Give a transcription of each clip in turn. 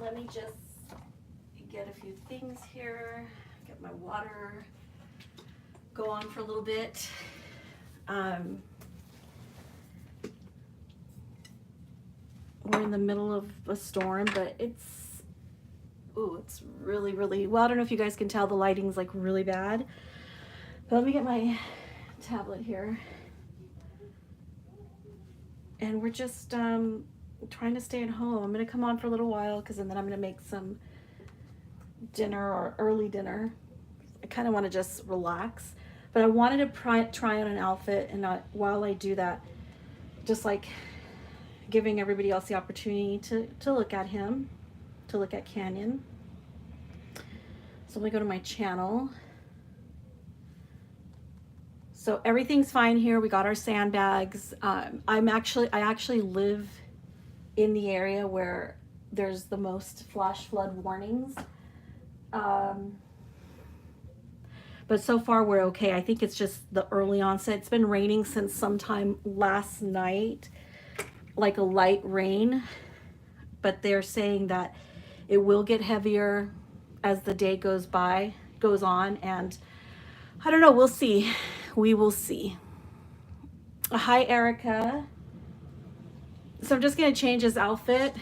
let me just get a few things here, get my water, go on for a little bit. We're in the middle of a storm, but it's really, really, well, I don't know if you guys can tell, the lighting's like really bad. But let me get my tablet here. And we're just trying to stay at home. I'm gonna come on for a little while because then I'm gonna make some dinner or early dinner. I kind of want to just relax, but I wanted to try on an outfit, and while I do that, just like giving everybody else the opportunity to look at him, to look at Canyon. So let me go to my channel. So everything's fine here. We got our sandbags. I actually live in the area where there's the most flash flood warnings. But so far we're okay. I think it's just the early onset. It's been raining since sometime last night, like a light rain, but they're saying that it will get heavier as the day goes on, and I don't know, we'll see. We will see. Hi, Erica. So I'm just gonna change his outfit.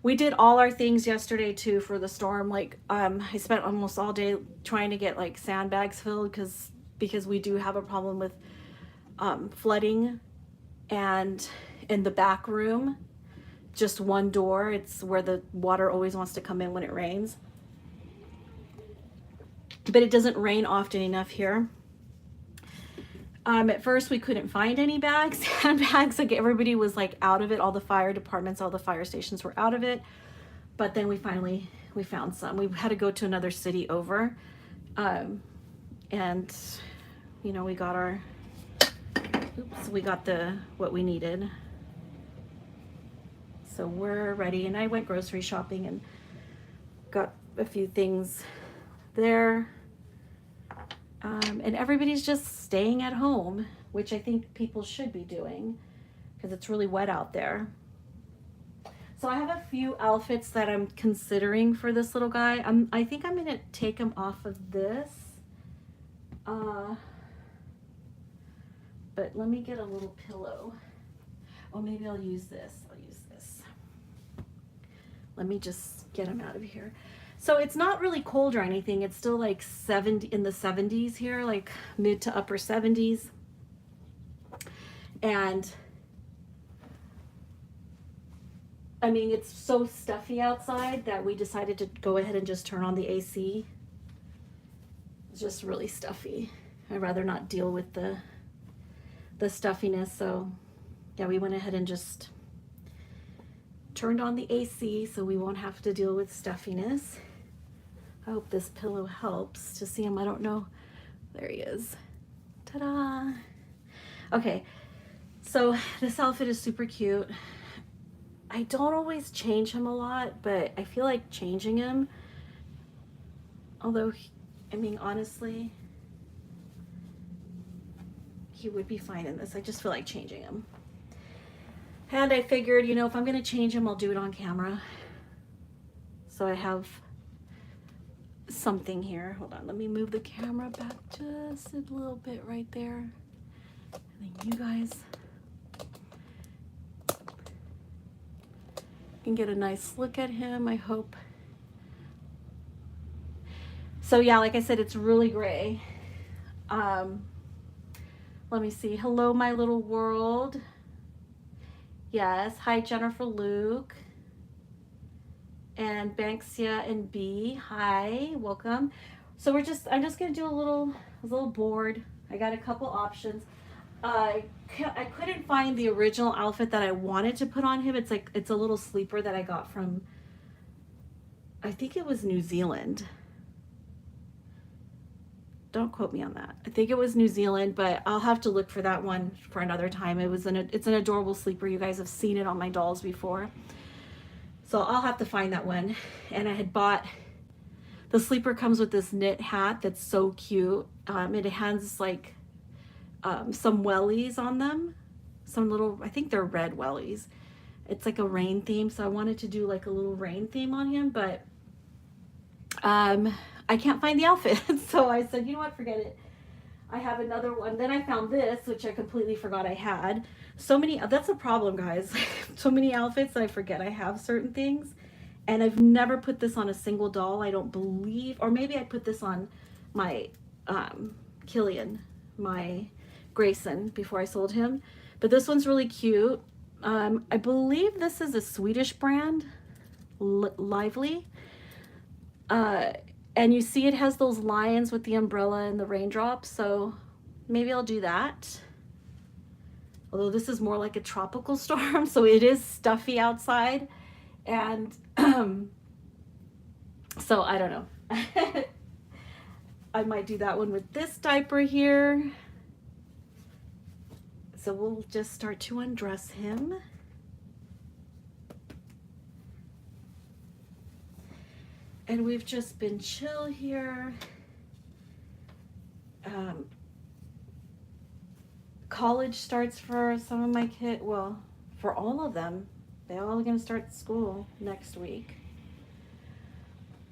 We did all our things yesterday too for the storm. Like I spent almost all day trying to get like sandbags filled because we do have a problem with flooding, and in the back room, just one door. It's where the water always wants to come in when it rains. But it doesn't rain often enough here. At first we couldn't find any sandbags, like everybody was like out of it. All the fire departments, all the fire stations were out of it. But then we found some. We had to go to another city over. And you know, we got what we needed. So we're ready, and I went grocery shopping and got a few things there. And everybody's just staying at home, which I think people should be doing because it's really wet out there. So I have a few outfits that I'm considering for this little guy. I think I'm gonna take him off of this. But let me get a little pillow. Oh, maybe I'll use this. Let me just get him out of here. So it's not really cold or anything. It's still like 70 in the 70s here, like mid to upper 70s. And I mean, it's so stuffy outside that we decided to go ahead and just turn on the AC. It's just really stuffy. I'd rather not deal with the stuffiness. So yeah, we went ahead and just turned on the AC so we won't have to deal with stuffiness. I hope this pillow helps to see him. I don't know. There he is. Ta-da! Okay, so this outfit is super cute. I don't always change him a lot, but I feel like changing him. Although, I mean, honestly, he would be fine in this. I just feel like changing him. And I figured, you know, if I'm going to change him, I'll do it on camera. So I have something here. Hold on, let me move the camera back just a little bit right there. And then you guys can get a nice look at him, I hope. So yeah, like I said, it's really gray. Let me see. Hello, my little world. Yes. Hi, Jennifer Luke. And Banksia and B. Hi, welcome. So I'm just gonna do a little board. I got a couple options. I couldn't find the original outfit that I wanted to put on him. It's a little sleeper that I got from, I think it was New Zealand. Don't quote me on that. I think it was New Zealand, but I'll have to look for that one for another time. It's an adorable sleeper. You guys have seen it on my dolls before. So I'll have to find that one. And I had bought, the sleeper comes with this knit hat that's so cute. It has like some wellies on them. Some little, I think they're red wellies. It's like a rain theme, so I wanted to do like a little rain theme on him, but I can't find the outfit. So I said, you know what, forget it. I have another one. Then I found this, which I completely forgot I had. So many, that's a problem, guys. So many outfits that I forget I have certain things. And I've never put this on a single doll, I don't believe. Or maybe I put this on my Killian, my Grayson, before I sold him. But this one's really cute. I believe this is a Swedish brand, Lively. And you see it has those lions with the umbrella and the raindrops, so maybe I'll do that. Although this is more like a tropical storm, so it is stuffy outside. And so I don't know. I might do that one with this diaper here. So we'll just start to undress him. And we've just been chill here. College starts for some of my kids, well, for all of them. They're all gonna start school next week.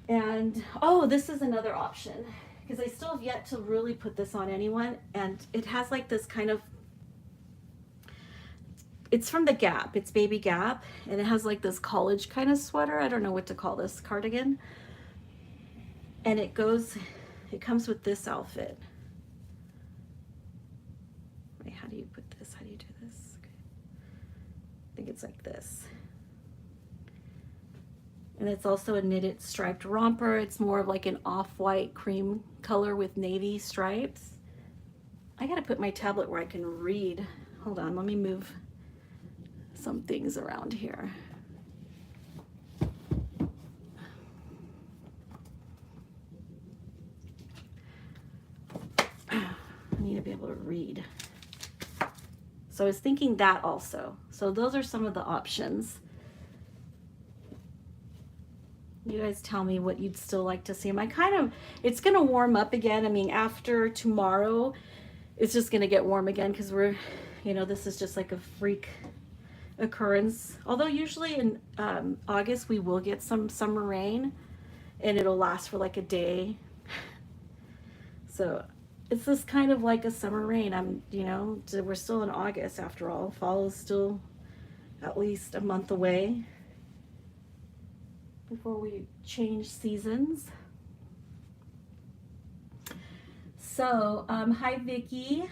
And, oh, this is another option, because I still have yet to really put this on anyone. And it has like this kind of, it's from the Gap, it's Baby Gap, and it has like this college kind of sweater. I don't know what to call this, cardigan. And it comes with this outfit. Wait, how do you put this? How do you do this? Okay. I think it's like this. And it's also a knitted striped romper. It's more of like an off-white cream color with navy stripes. I gotta put my tablet where I can read. Hold on, let me move some things around here. I need to be able to read. So I was thinking that also. So those are some of the options. You guys tell me what you'd still like to see. It's gonna warm up again. I mean, after tomorrow, it's just gonna get warm again because this is just like a freak occurrence. Although usually in August we will get some summer rain and it'll last for like a day. So it's just kind of like a summer rain. We're still in August after all. Fall is still at least a month away before we change seasons. So, hi Vicky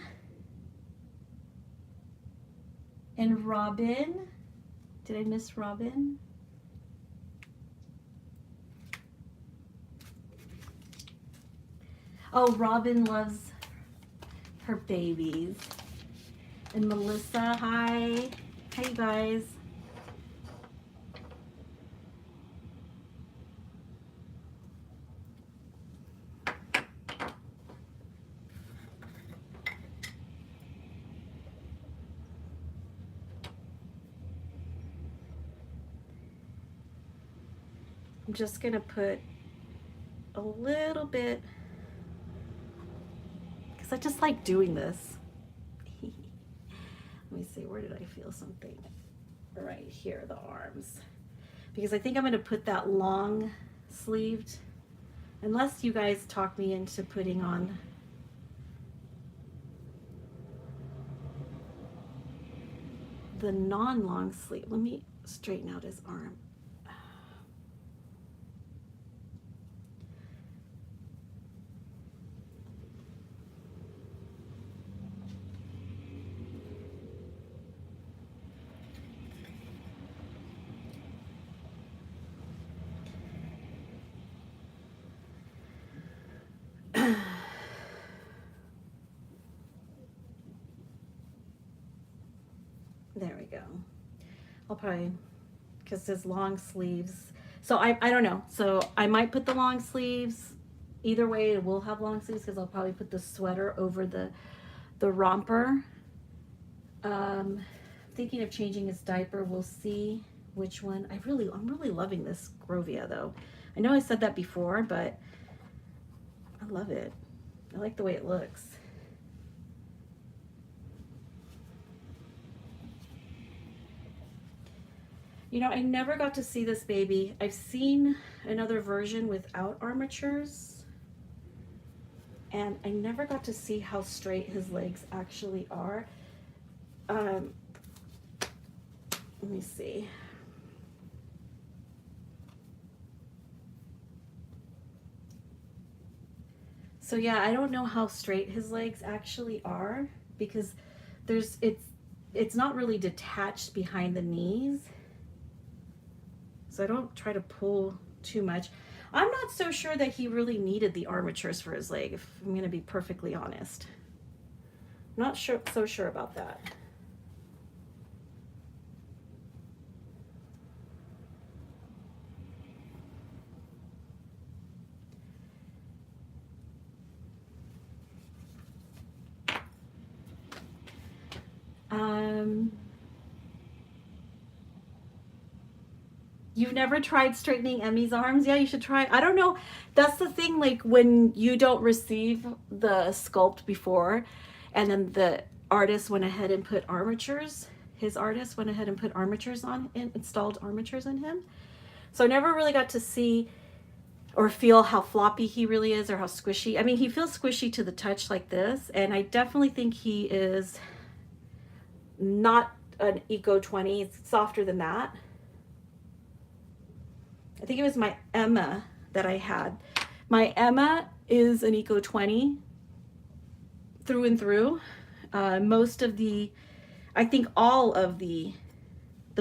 and Robin. Did I miss Robin? Oh, Robin loves her babies. And Melissa, hi. Hi, you guys. I'm just gonna put a little bit, because I just like doing this. Let me see, where did I feel something? Right here, the arms. Because I think I'm gonna put that long sleeved, unless you guys talk me into putting on the non-long sleeve. Let me straighten out his arm. There we go. I'll probably, because there's long sleeves. So I don't know. So I might put the long sleeves. Either way, it will have long sleeves because I'll probably put the sweater over the romper. Thinking of changing his diaper. We'll see which one. I'm really loving this Grovia though. I know I said that before, but I love it. I like the way it looks. You know, I never got to see this baby. I've seen another version without armatures, and I never got to see how straight his legs actually are. Let me see. So yeah, I don't know how straight his legs actually are, because it's not really detached behind the knees. So I don't try to pull too much. I'm not so sure that he really needed the armatures for his leg, if I'm going to be perfectly honest. I'm not so sure about that. You've never tried straightening Emmy's arms? Yeah, you should try. I don't know. That's the thing, like when you don't receive the sculpt before, and then the artist went ahead and put armatures, his artist went ahead and put armatures on, and installed armatures in him. So I never really got to see or feel how floppy he really is or how squishy. I mean, he feels squishy to the touch like this, and I definitely think he is not an Eco 20. It's softer than that. I think it was my Emma that I had. My Emma is an Eco 20 through and through. Most of the, I think all of the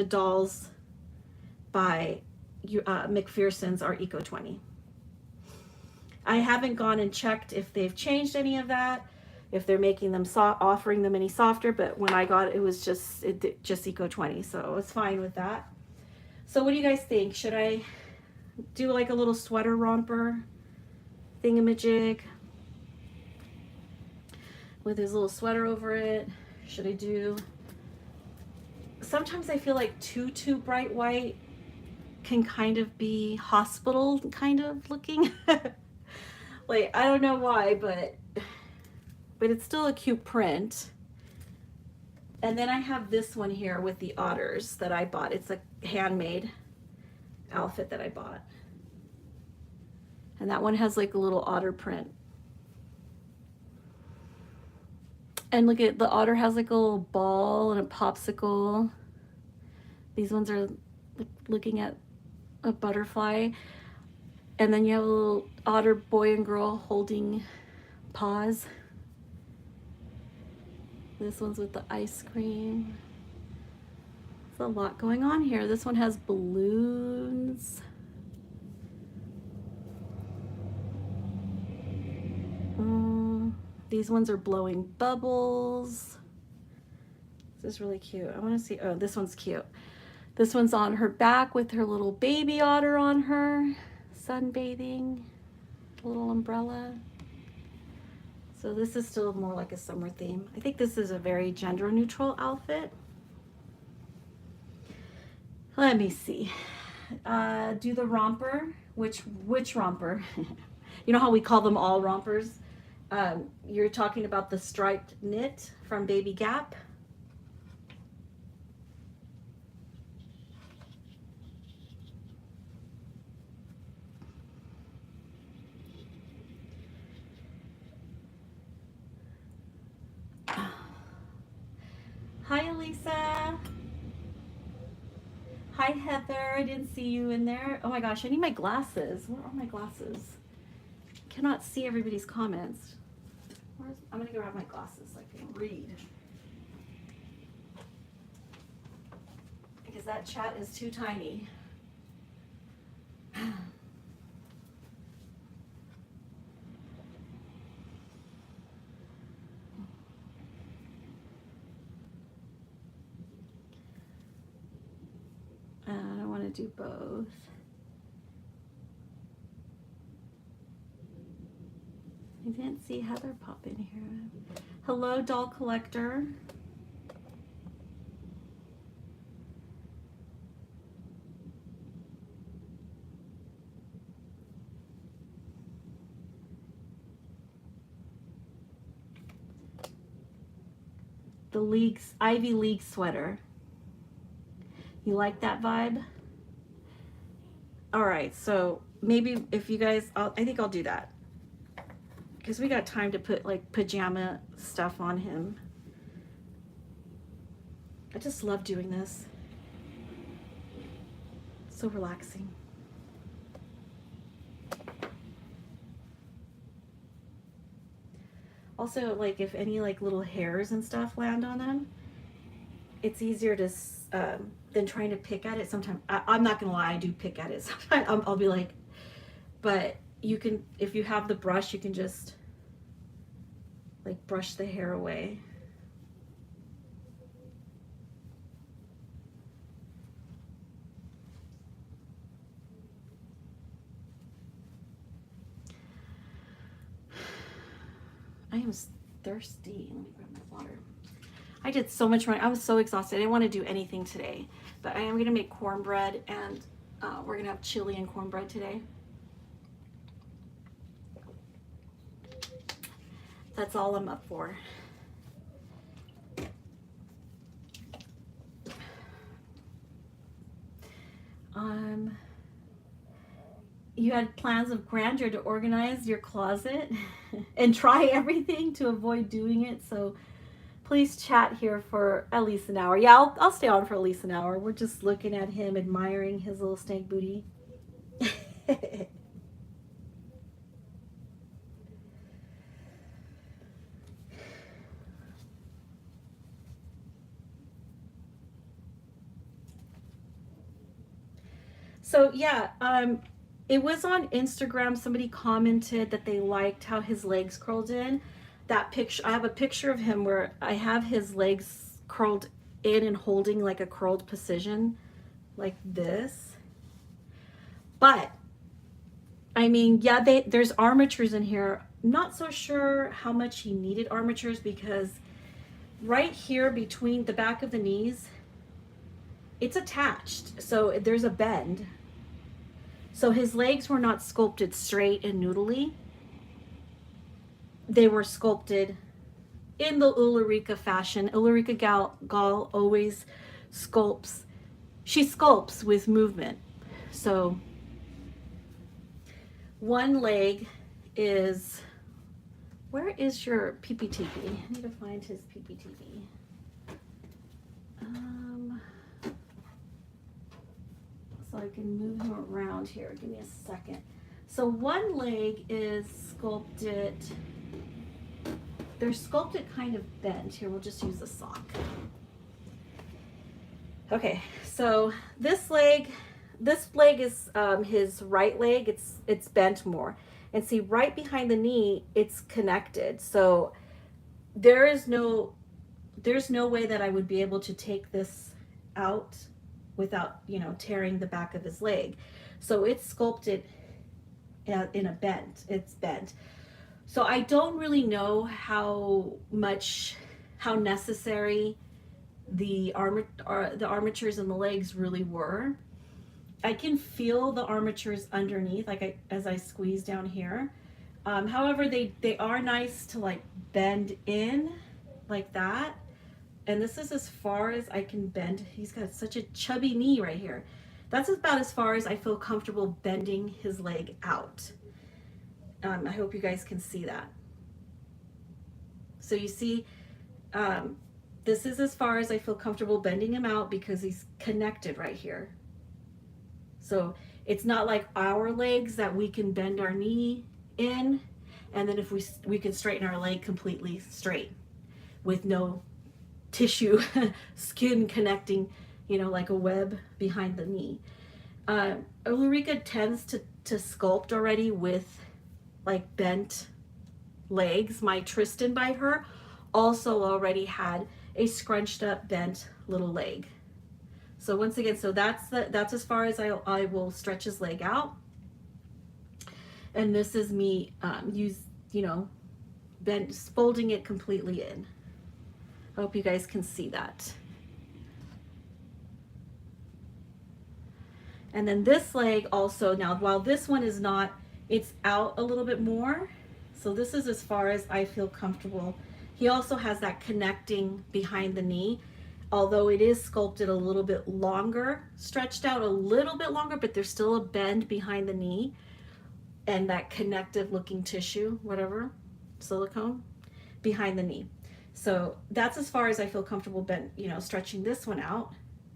dolls by McPherson's are Eco 20. I haven't gone and checked if they've changed any of that, if they're making them offering them any softer, but when I got it, it was just Eco 20, so it's fine with that. So what do you guys think? Should I do like a little sweater romper thingamajig with his little sweater over it? Should I do, sometimes I feel like too bright white can kind of be hospital kind of looking. Like, I don't know why, but it's still a cute print. And then I have this one here with the otters that I bought. It's a handmade outfit that I bought. And that one has like a little otter print. And look at, the otter has like a little ball and a popsicle. These ones are looking at a butterfly. And then you have a little otter boy and girl holding paws. This one's with the ice cream. There's a lot going on here. This one has balloons. These ones are blowing bubbles. This is really cute. I want to see, oh, this one's cute. This one's on her back with her little baby otter on her, sunbathing, a little umbrella. So this is still more like a summer theme. I think this is a very gender neutral outfit. Let me see. Do the romper. Which romper? You know how we call them all rompers? You're talking about the striped knit from Baby Gap. Hi, Elisa. Hi, Heather. I didn't see you in there. Oh my gosh, I need my glasses. Where are my glasses? I cannot see everybody's comments. I'm gonna go grab my glasses so I can read. Because that chat is too tiny. I don't want to do both. I didn't see Heather pop in here. Hello, doll collector. The Ivy League sweater. You like that vibe? All right, so maybe if you guys, I think I'll do that because we got time to put like pajama stuff on him. I just love doing this. So relaxing. Also, like if any like little hairs and stuff land on them, it's easier to than trying to pick at it. Sometimes I'm not gonna lie, I do pick at it. Sometimes I'll be like, but you can, if you have the brush, you can just like brush the hair away. I am thirsty. Let me grab my water. I did so much running. I was so exhausted. I didn't want to do anything today, but I am going to make cornbread, and we're going to have chili and cornbread today. That's all I'm up for. You had plans of grandeur to organize your closet and try everything to avoid doing it. So please chat here for at least an hour. Yeah, I'll stay on for at least an hour. We're just looking at him, admiring his little snake booty. So yeah, it was on Instagram. Somebody commented that they liked how his legs curled in. That picture, I have a picture of him where I have his legs curled in and holding like a curled position like this. But I mean, yeah, there's armatures in here. Not so sure how much he needed armatures because right here between the back of the knees, it's attached. So there's a bend. So his legs were not sculpted straight and noodly. They were sculpted in the Ulrika fashion. Ulrika Gall always sculpts. She sculpts with movement. So one leg is, where is your PPTV? I need to find his PPTV. So I can move him around here. Give me a second. So one leg is sculpted, they're sculpted kind of bent. Here, we'll just use a sock. Okay, so this leg is his right leg. It's bent more. And see, right behind the knee, it's connected. So there's no way that I would be able to take this out without, tearing the back of his leg. So it's sculpted in a bent. It's bent. So I don't really know how necessary the armatures in the legs really were. I can feel the armatures underneath, as I squeeze down here. However, they are nice to like bend in like that. And this is as far as I can bend. He's got such a chubby knee right here. That's about as far as I feel comfortable bending his leg out. I hope you guys can see that. So you see, this is as far as I feel comfortable bending him out because he's connected right here. So it's not like our legs that we can bend our knee in, and then if we can straighten our leg completely straight with no tissue, skin connecting, like a web behind the knee. Ulrika tends to sculpt already with like bent legs. My Tristan by her also already had a scrunched up bent little leg. So once again, so that's as far as I will stretch his leg out. And this is me folding it completely in. I hope you guys can see that. And then this leg also, now while this one is not, it's out a little bit more. So this is as far as I feel comfortable. He also has that connecting behind the knee. although it is sculpted a little bit longer, stretched out a little bit longer, but there's still a bend behind the knee and that connective looking tissue, whatever, silicone behind the knee. So that's as far as I feel comfortable bend, you know, stretching this one out,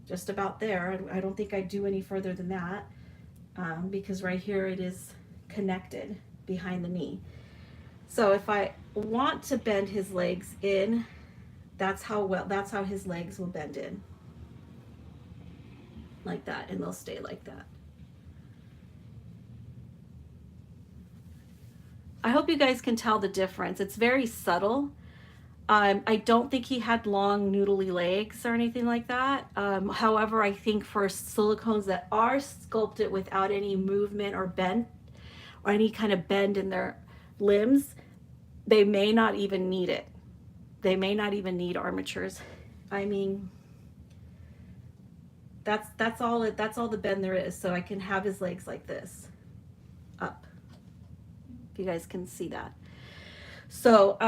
just about there. I don't think I'd do any further than that, because right here it is connected behind the knee. So if I want to bend his legs in, that's how his legs will bend in. Like that, and they'll stay like that. I hope you guys can tell the difference. It's very subtle. I don't think he had long noodly legs or anything like that. However, I think for silicones that are sculpted without any movement or bend or any kind of bend in their limbs, they may not even need it. They may not even need armatures. I mean, that's all the bend there is. So I can have his legs like this, up. If you guys can see that. So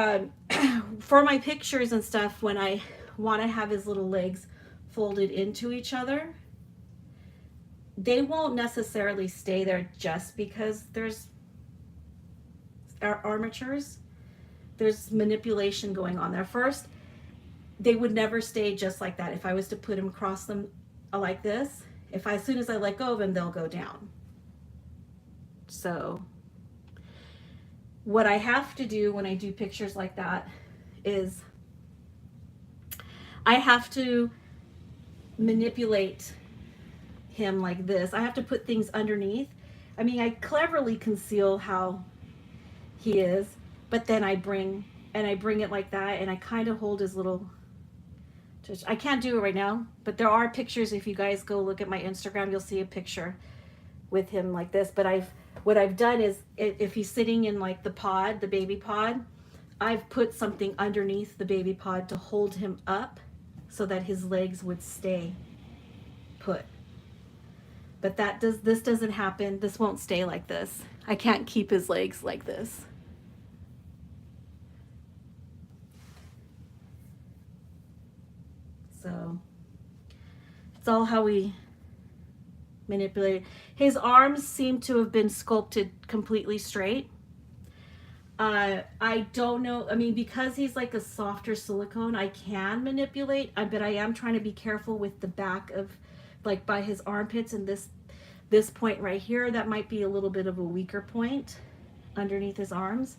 for my pictures and stuff, when I want to have his little legs folded into each other, they won't necessarily stay there just because there's armatures. There's manipulation going on there. First, they would never stay just like that. If I was to put them across them like this, as soon as I let go of them, they'll go down. So what I have to do when I do pictures like that is I have to manipulate him like this. I have to put things underneath. I mean, I cleverly conceal how he is, but then I bring it like that, and I kind of hold his little, I can't do it right now, but there are pictures. If you guys go look at my Instagram, you'll see a picture with him like this. But what I've done is, if he's sitting in like the pod, the baby pod, I've put something underneath the baby pod to hold him up so that his legs would stay put. But this doesn't happen. This won't stay like this. I can't keep his legs like this. So it's all how we manipulate. His arms seem to have been sculpted completely straight. I don't know. I mean, because he's like a softer silicone, I can manipulate, but I am trying to be careful with the back of, like, by his armpits, and this point right here, that might be a little bit of a weaker point underneath his arms.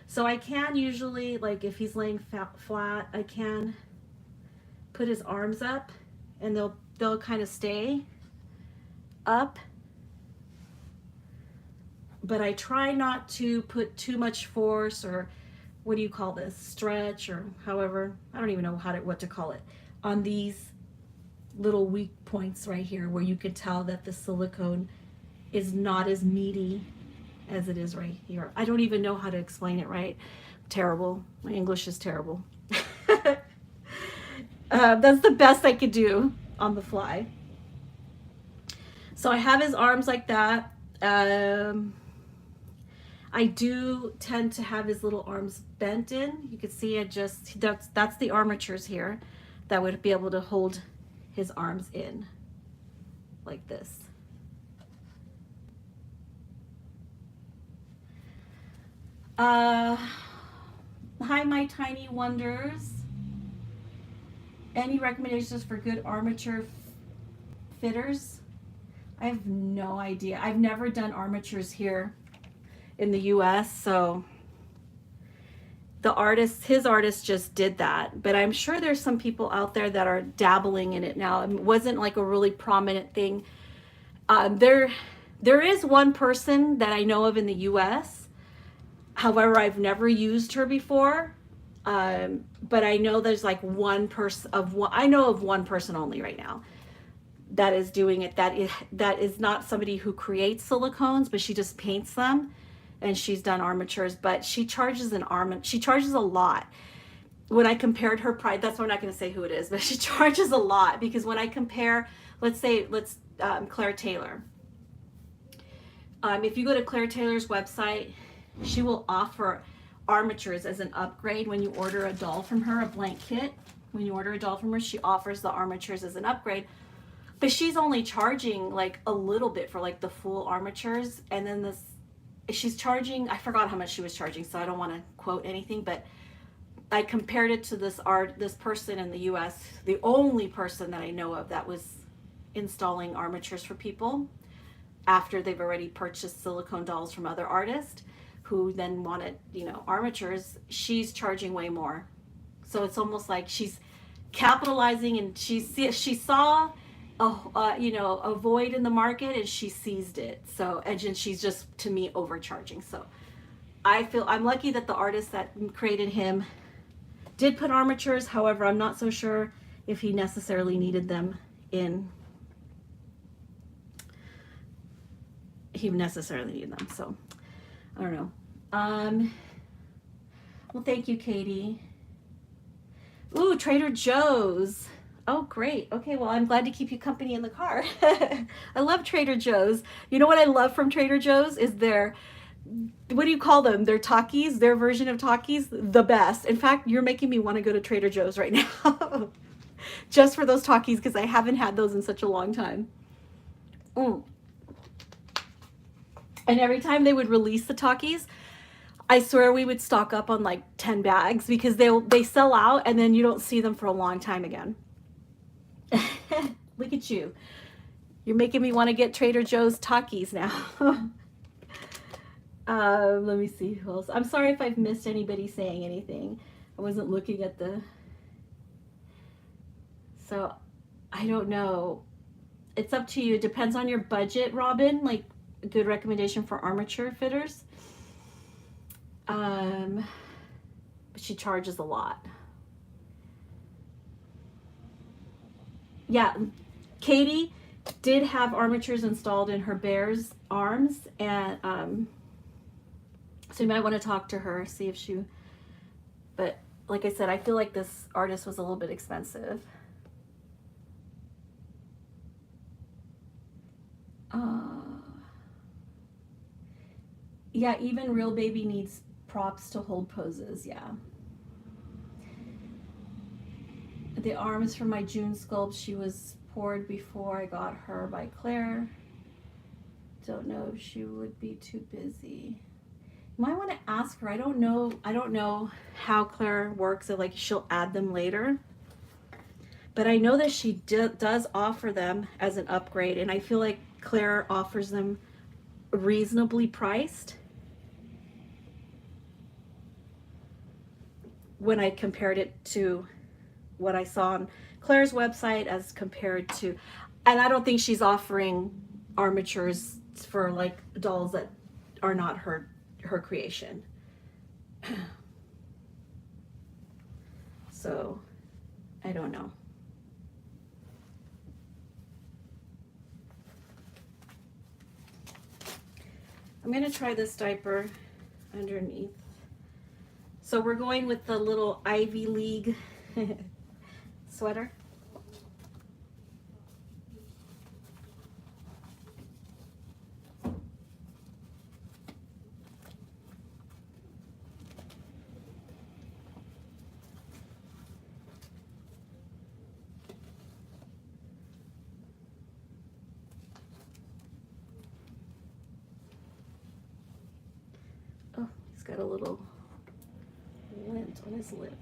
So I can usually, like, if he's laying flat, I can put his arms up, and they'll kind of stay up. But I try not to put too much force, or what do you call this, stretch, or however, I don't even know what to call it, on these little weak points right here where you could tell that the silicone is not as meaty as it is right here. I don't even know how to explain it right. Terrible. My English is terrible. That's the best I could do on the fly. So I have his arms like that. I do tend to have his little arms bent in. You can see that's the armatures here that would be able to hold his arms in like this. Hi, my tiny wonders. Any recommendations for good armature fitters? I have no idea. I've never done armatures here in the US, so his artist just did that. But I'm sure there's some people out there that are dabbling in it now. It wasn't like a really prominent thing. There is one person that I know of in the US. However, I've never used her before. But I know there's like I know of one person only right now that is doing it. That is not somebody who creates silicones, but she just paints them, and she's done armatures, but she charges she charges a lot. When I compared her price, that's why I'm not going to say who it is, but she charges a lot, because when I compare, let's Claire Taylor. If you go to Claire Taylor's website, she will offer armatures as an upgrade when you order a doll from her, a blank kit. When you order a doll from her, she offers the armatures as an upgrade. But she's only charging like a little bit for like the full armatures. And then she's charging, I forgot how much she was charging, so I don't want to quote anything, but I compared it to this person in the US, the only person that I know of that was installing armatures for people after they've already purchased silicone dolls from other artists who then wanted, armatures. She's charging way more. So it's almost like she's capitalizing, and she saw a void in the market and she seized it. So, and she's just, to me, overcharging. So I feel I'm lucky that the artist that created him did put armatures. However, I'm not so sure if he necessarily needed them so I don't know. Well, thank you, Katie. Ooh, Trader Joe's. Oh, great. Okay, well, I'm glad to keep you company in the car. I love Trader Joe's. You know what I love from Trader Joe's is their, what do you call them? Their Takis, their version of Takis, the best. In fact, you're making me want to go to Trader Joe's right now. Just for those Takis, because I haven't had those in such a long time. And every time they would release the Takis, I swear we would stock up on like 10 bags because they sell out and then you don't see them for a long time again. Look at you. You're making me want to get Trader Joe's Takis now. Let me see who else. I'm sorry if I've missed anybody saying anything. I wasn't looking at so I don't know. It's up to you. It depends on your budget, Robin. Like a good recommendation for armature fitters. But she charges a lot. Yeah, Katie did have armatures installed in her bear's arms, and so you might want to talk to her, see if she, but like I said, I feel like this artist was a little bit expensive. Yeah, even Real Baby needs props to hold poses, yeah. The arms for my June sculpt, she was poured before I got her by Claire. Don't know if she would be too busy. You might want to ask her. I don't know how Claire works, so like she'll add them later. But I know that she does offer them as an upgrade, and I feel like Claire offers them reasonably priced. When I compared it to what I saw on Claire's website as compared to, and I don't think she's offering armatures for like dolls that are not her creation. So I don't know. I'm gonna try this diaper underneath. So we're going with the little Ivy League sweater. Oh, he's got a little lint on his lip.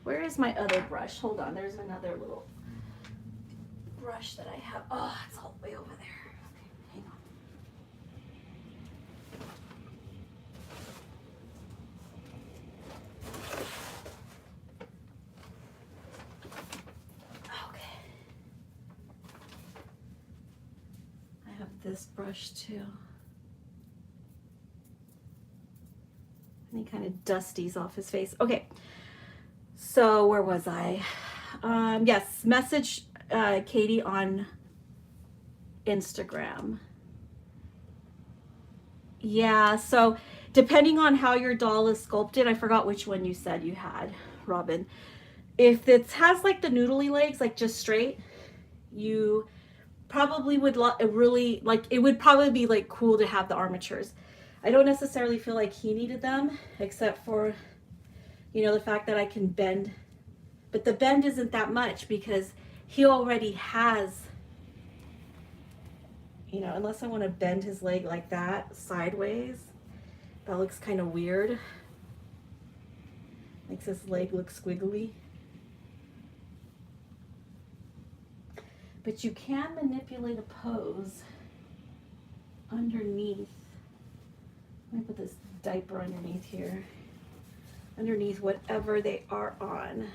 Where is my other brush? Hold on, there's another little brush that I have. Oh, it's all the way over there. Okay, hang on. Okay. I have this brush too. And he kind of dusties off his face. Okay. So where was I? Yes, message Katie on Instagram. Yeah, so depending on how your doll is sculpted, I forgot which one you said you had, Robin. If it has like the noodly legs, like just straight, you probably would really like, it would probably be like cool to have the armatures. I don't necessarily feel like he needed them, except for, you know, the fact that I can bend. But the bend isn't that much because he already has, you know, unless I want to bend his leg like that sideways. That looks kind of weird. Makes his leg look squiggly. But you can manipulate a pose underneath. Let me put this diaper underneath here. Underneath whatever they are on.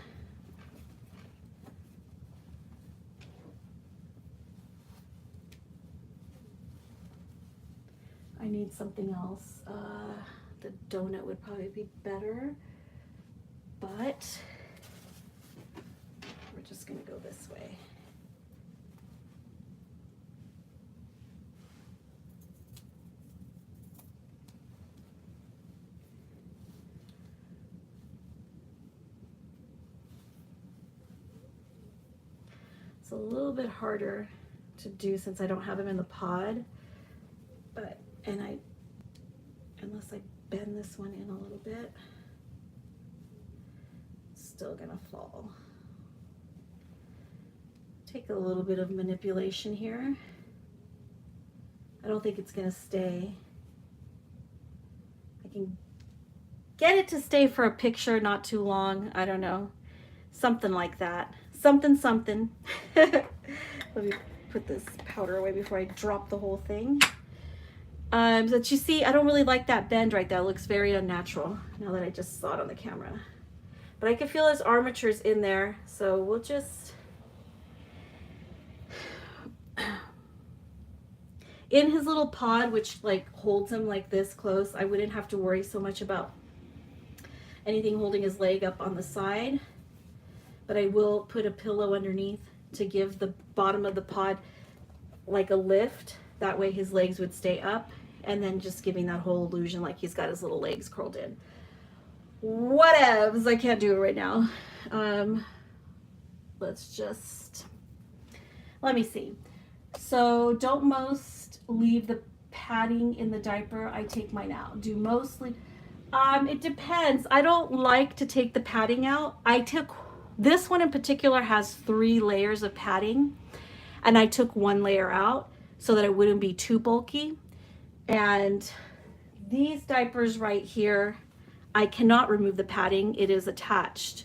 I need something else. The donut would probably be better, but we're just gonna go this way. It's a little bit harder to do since I don't have him in the pod, but, unless I bend this one in a little bit, it's still gonna fall. Take a little bit of manipulation here. I don't think it's gonna stay. I can get it to stay for a picture, not too long. I don't know. Something like that. Something. Let me put this powder away before I drop the whole thing. But you see, I don't really like that bend right there. It looks very unnatural now that I just saw it on the camera. But I can feel his armatures in there, so we'll just... In his little pod, which like holds him like this close, I wouldn't have to worry so much about anything holding his leg up on the side. But I will put a pillow underneath to give the bottom of the pod like a lift. That way his legs would stay up, and then just giving that whole illusion like he's got his little legs curled in. Whatevs, I can't do it right now. Let's just, let me see. So don't most leave the padding in the diaper. I take mine out. Do mostly, it depends. I don't like to take the padding out. I took, this one in particular has 3 layers of padding, and I took 1 layer out so that it wouldn't be too bulky. And these diapers right here, I cannot remove the padding. It is attached,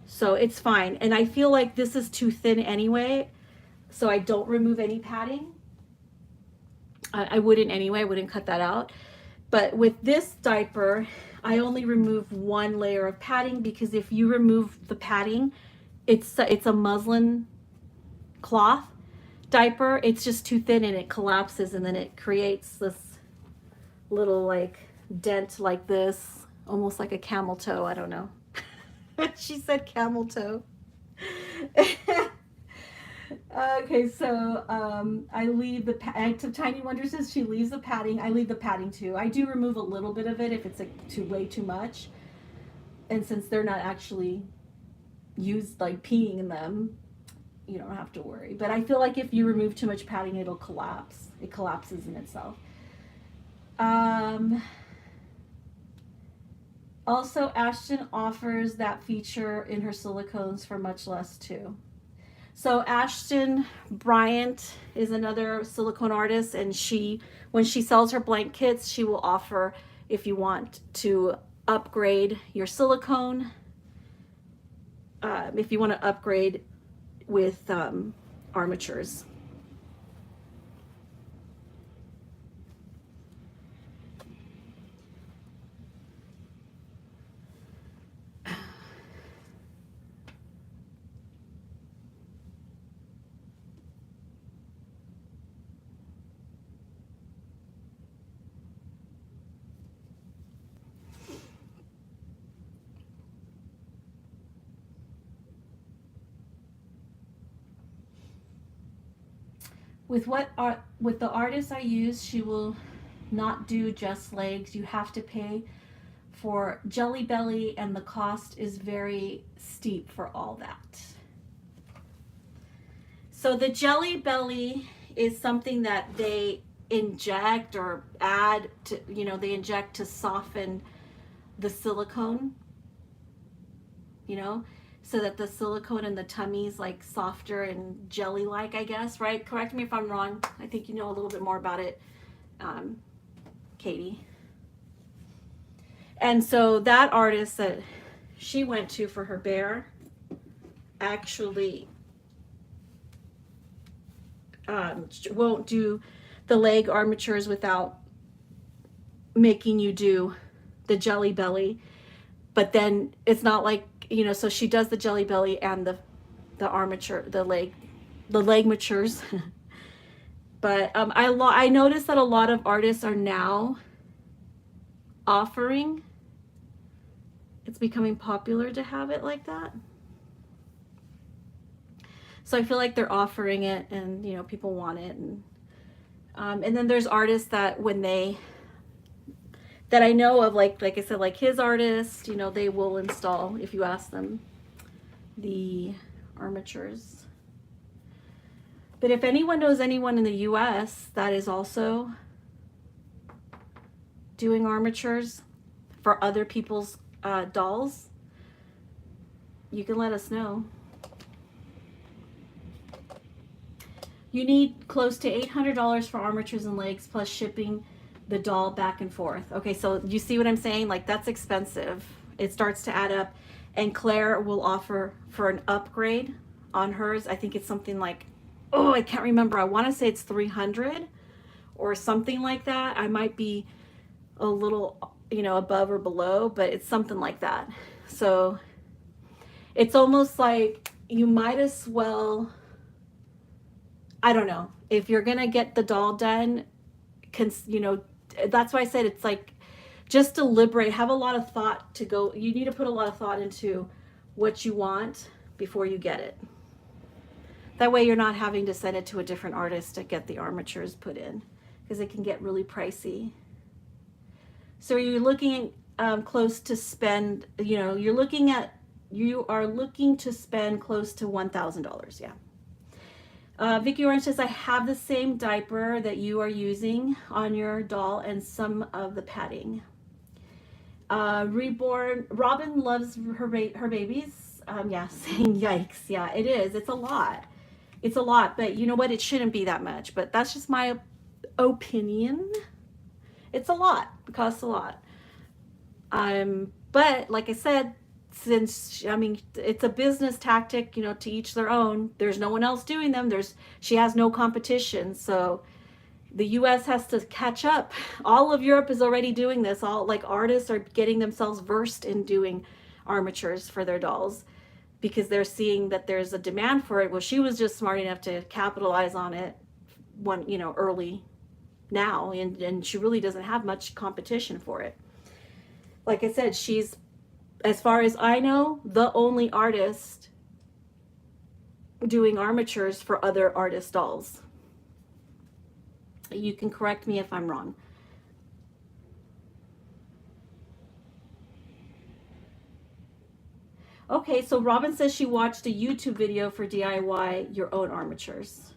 so it's fine. And I feel like this is too thin anyway, so I don't remove any padding. I wouldn't anyway, I wouldn't cut that out. But with this diaper, I only remove 1 layer of padding, because if you remove the padding, it's a muslin cloth diaper. It's just too thin and it collapses, and then it creates this little like dent like this, almost like a camel toe. I don't know. She said camel toe. Okay, so I leave the Tiny Wonder says she leaves the padding. I leave the padding too. I do remove a little bit of it if it's like way too much, and since they're not actually used like peeing in them, you don't have to worry. But I feel like if you remove too much padding, it'll collapse. It collapses in itself. Also, Ashton offers that feature in her silicones for much less too. So Ashton Bryant is another silicone artist, and when she sells her blank kits, she will offer, if you want to upgrade your silicone, if you want to upgrade with armatures. With the artist I use, she will not do just legs. You have to pay for Jelly Belly, and the cost is very steep for all that. So the Jelly Belly is something that they inject or add to, you know, they inject to soften the silicone, you know, so that the silicone in the tummy's like softer and jelly-like, I guess, right? Correct me if I'm wrong. I think you know a little bit more about it, Katie. And so that artist that she went to for her bear actually won't do the leg armatures without making you do the jelly belly. But then it's not like, you know, so she does the jelly belly and the armature, the leg matures. But I noticed that a lot of artists are now offering, it's becoming popular to have it like that. So I feel like they're offering it, and you know, people want it. And then there's artists that when they, that I know of, like I said, like his artist, you know, they will install, if you ask them, the armatures. But if anyone knows anyone in the US that is also doing armatures for other people's dolls, you can let us know. You need close to $800 for armatures and legs plus shipping the doll back and forth. Okay, so you see what I'm saying? Like, that's expensive. It starts to add up. And Claire will offer for an upgrade on hers. I think it's something like, oh, I can't remember. I want to say it's 300 or something like that. I might be a little, you know, above or below, but it's something like that. So it's almost like you might as well, I don't know, if you're gonna get the doll done, you know, that's why I said it's like, just deliberate, have a lot of thought to go. You need to put a lot of thought into what you want before you get it. That way you're not having to send it to a different artist to get the armatures put in, because it can get really pricey. So you're looking close to spend, you know, you are looking to spend close to $1,000, yeah. Vicky Orange says, I have the same diaper that you are using on your doll and some of the padding. Reborn, Robin loves her babies. Yeah, saying yikes. Yeah, it is. It's a lot. It's a lot, but you know what? It shouldn't be that much, but that's just my opinion. It's a lot. It costs a lot. But like I said, since, I mean, it's a business tactic, you know, to each their own. There's no one else doing them. She has no competition. So the US has to catch up. All of Europe is already doing this. All like artists are getting themselves versed in doing armatures for their dolls because they're seeing that there's a demand for it. Well, she was just smart enough to capitalize on it when, you know, early now, and she really doesn't have much competition for it. Like I said, she's, as far as I know, the only artist doing armatures for other artist dolls. You can correct me if I'm wrong. Okay, so Robin says she watched a YouTube video for DIY your own armatures.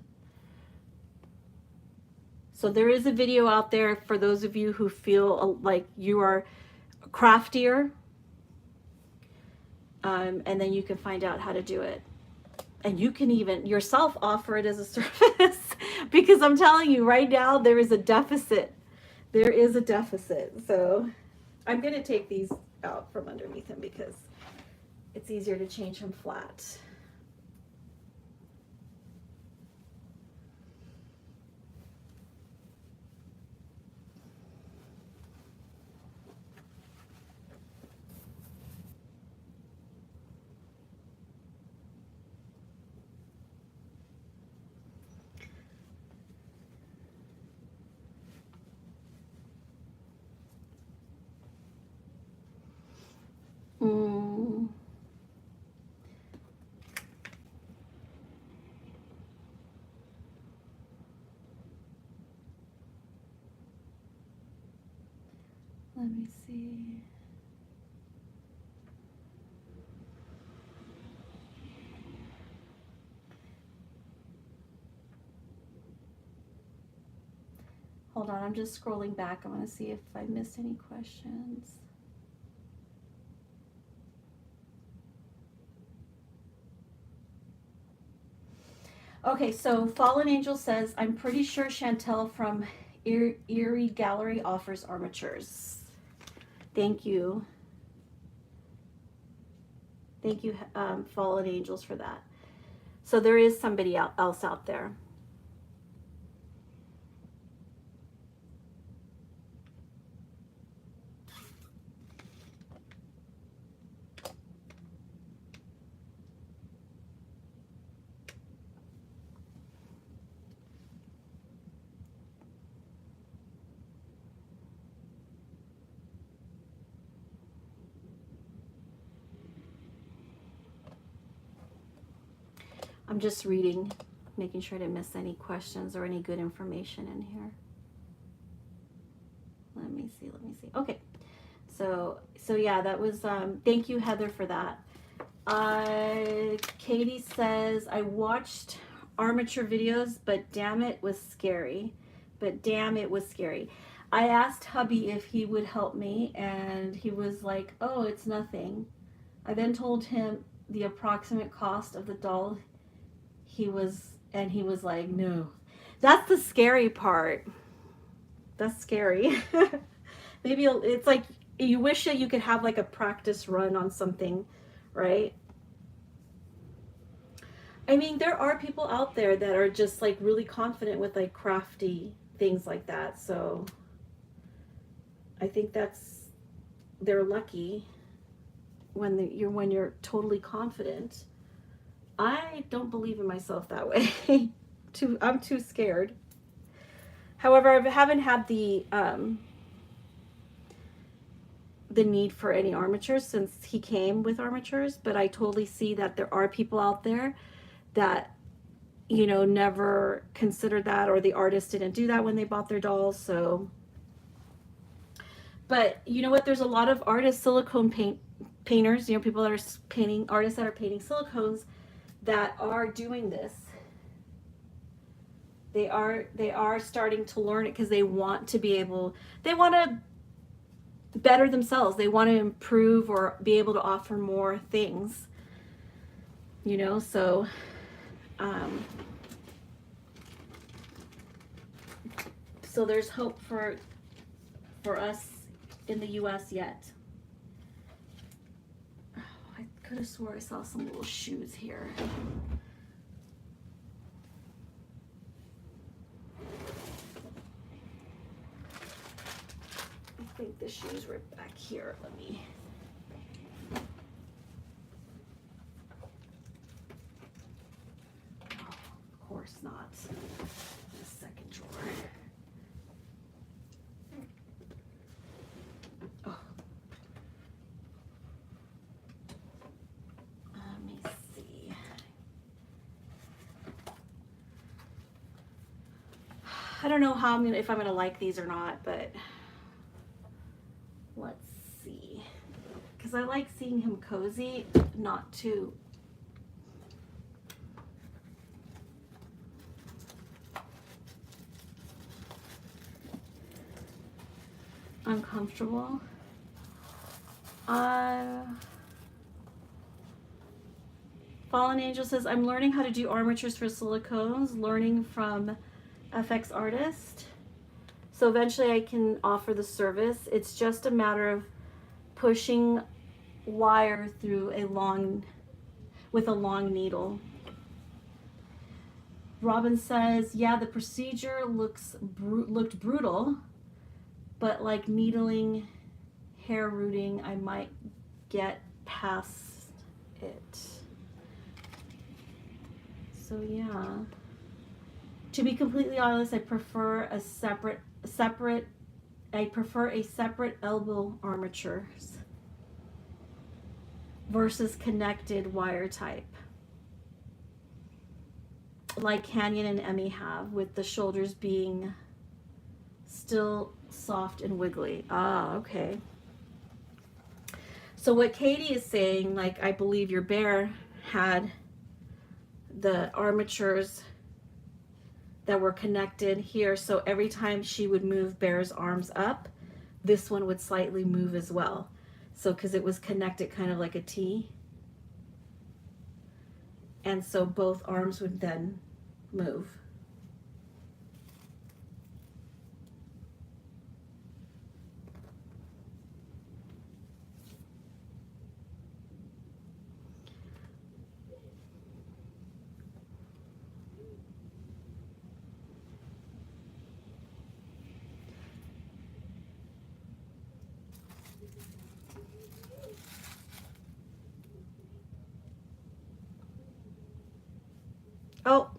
So there is a video out there for those of you who feel like you are craftier, and then you can find out how to do it. And you can even yourself offer it as a service because I'm telling you right now, there is a deficit. There is a deficit. So I'm going to take these out from underneath him because it's easier to change him flat. Let me see. Hold on, I'm just scrolling back. I want to see if I missed any questions. Okay, so Fallen Angel says, I'm pretty sure Chantel from Erie Gallery offers armatures. Thank you. Thank you, Fallen Angels, for that. So there is somebody else out there. I'm just reading, making sure I didn't miss any questions or any good information in here. Let me see. Okay. So yeah, that was, thank you, Heather, for that. Katie says, I watched armature videos, but damn, it was scary. I asked hubby if he would help me, and he was like, oh, it's nothing. I then told him the approximate cost of the doll. He was like, no. That's the scary part. That's scary. Maybe it's like you wish that you could have like a practice run on something, right? I mean, there are people out there that are just like really confident with like crafty things like that. So I think they're lucky when you're totally confident. I don't believe in myself that way. I'm too scared. However, I haven't had the need for any armatures since he came with armatures, but I totally see that there are people out there that, you know, never considered that, or the artist didn't do that when they bought their dolls. So, but you know what? There's a lot of artists, silicone painters, you know, people that are painting, artists that are painting silicones that are doing this. They are starting to learn it because they want to be able, they want to better themselves. They want to improve or be able to offer more things, you know, so so there's hope for us in the US yet. Oh, I could have swore I saw some little shoes here. I think the shoes were back here. Let me. Oh, of course not. The second drawer. Oh. Let me see. I don't know how if I'm gonna like these or not, but let's see. Because I like seeing him cozy, not too uncomfortable. Fallen Angel says, I'm learning how to do armatures for silicones, learning from FX Artist. So eventually I can offer the service. It's just a matter of pushing wire through with a long needle. Robin says, yeah, the procedure looked brutal, but like needling, hair rooting, I might get past it. So yeah. To be completely honest, I prefer a separate elbow armatures versus connected wire type, like Canyon and Emmy have, with the shoulders being still soft and wiggly. Ah, okay. So what Katie is saying, like, I believe your bear had the armatures that were connected here. So every time she would move Bear's arms up, this one would slightly move as well. So because it was connected kind of like a T. And so both arms would then move. Oh,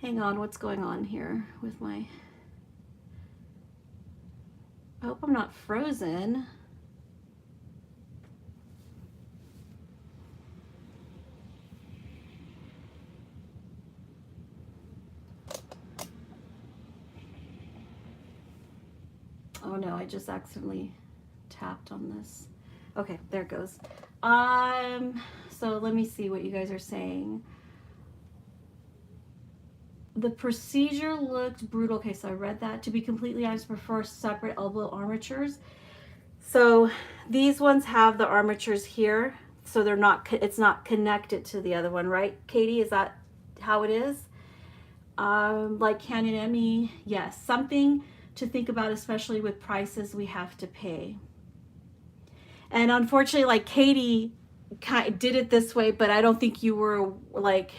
hang on, what's going on here with my, I hope I'm not frozen. Oh no, I just accidentally tapped on this. Okay, there it goes. So let me see what you guys are saying. The procedure looked brutal. Okay, so I read that. To be completely honest, prefer separate elbow armatures. So these ones have the armatures here, so they're not, it's not connected to the other one, right? Katie, is that how it is? Like Canon Emmy, yes, something to think about, especially with prices we have to pay. And unfortunately, like Katie did it this way, but I don't think you were like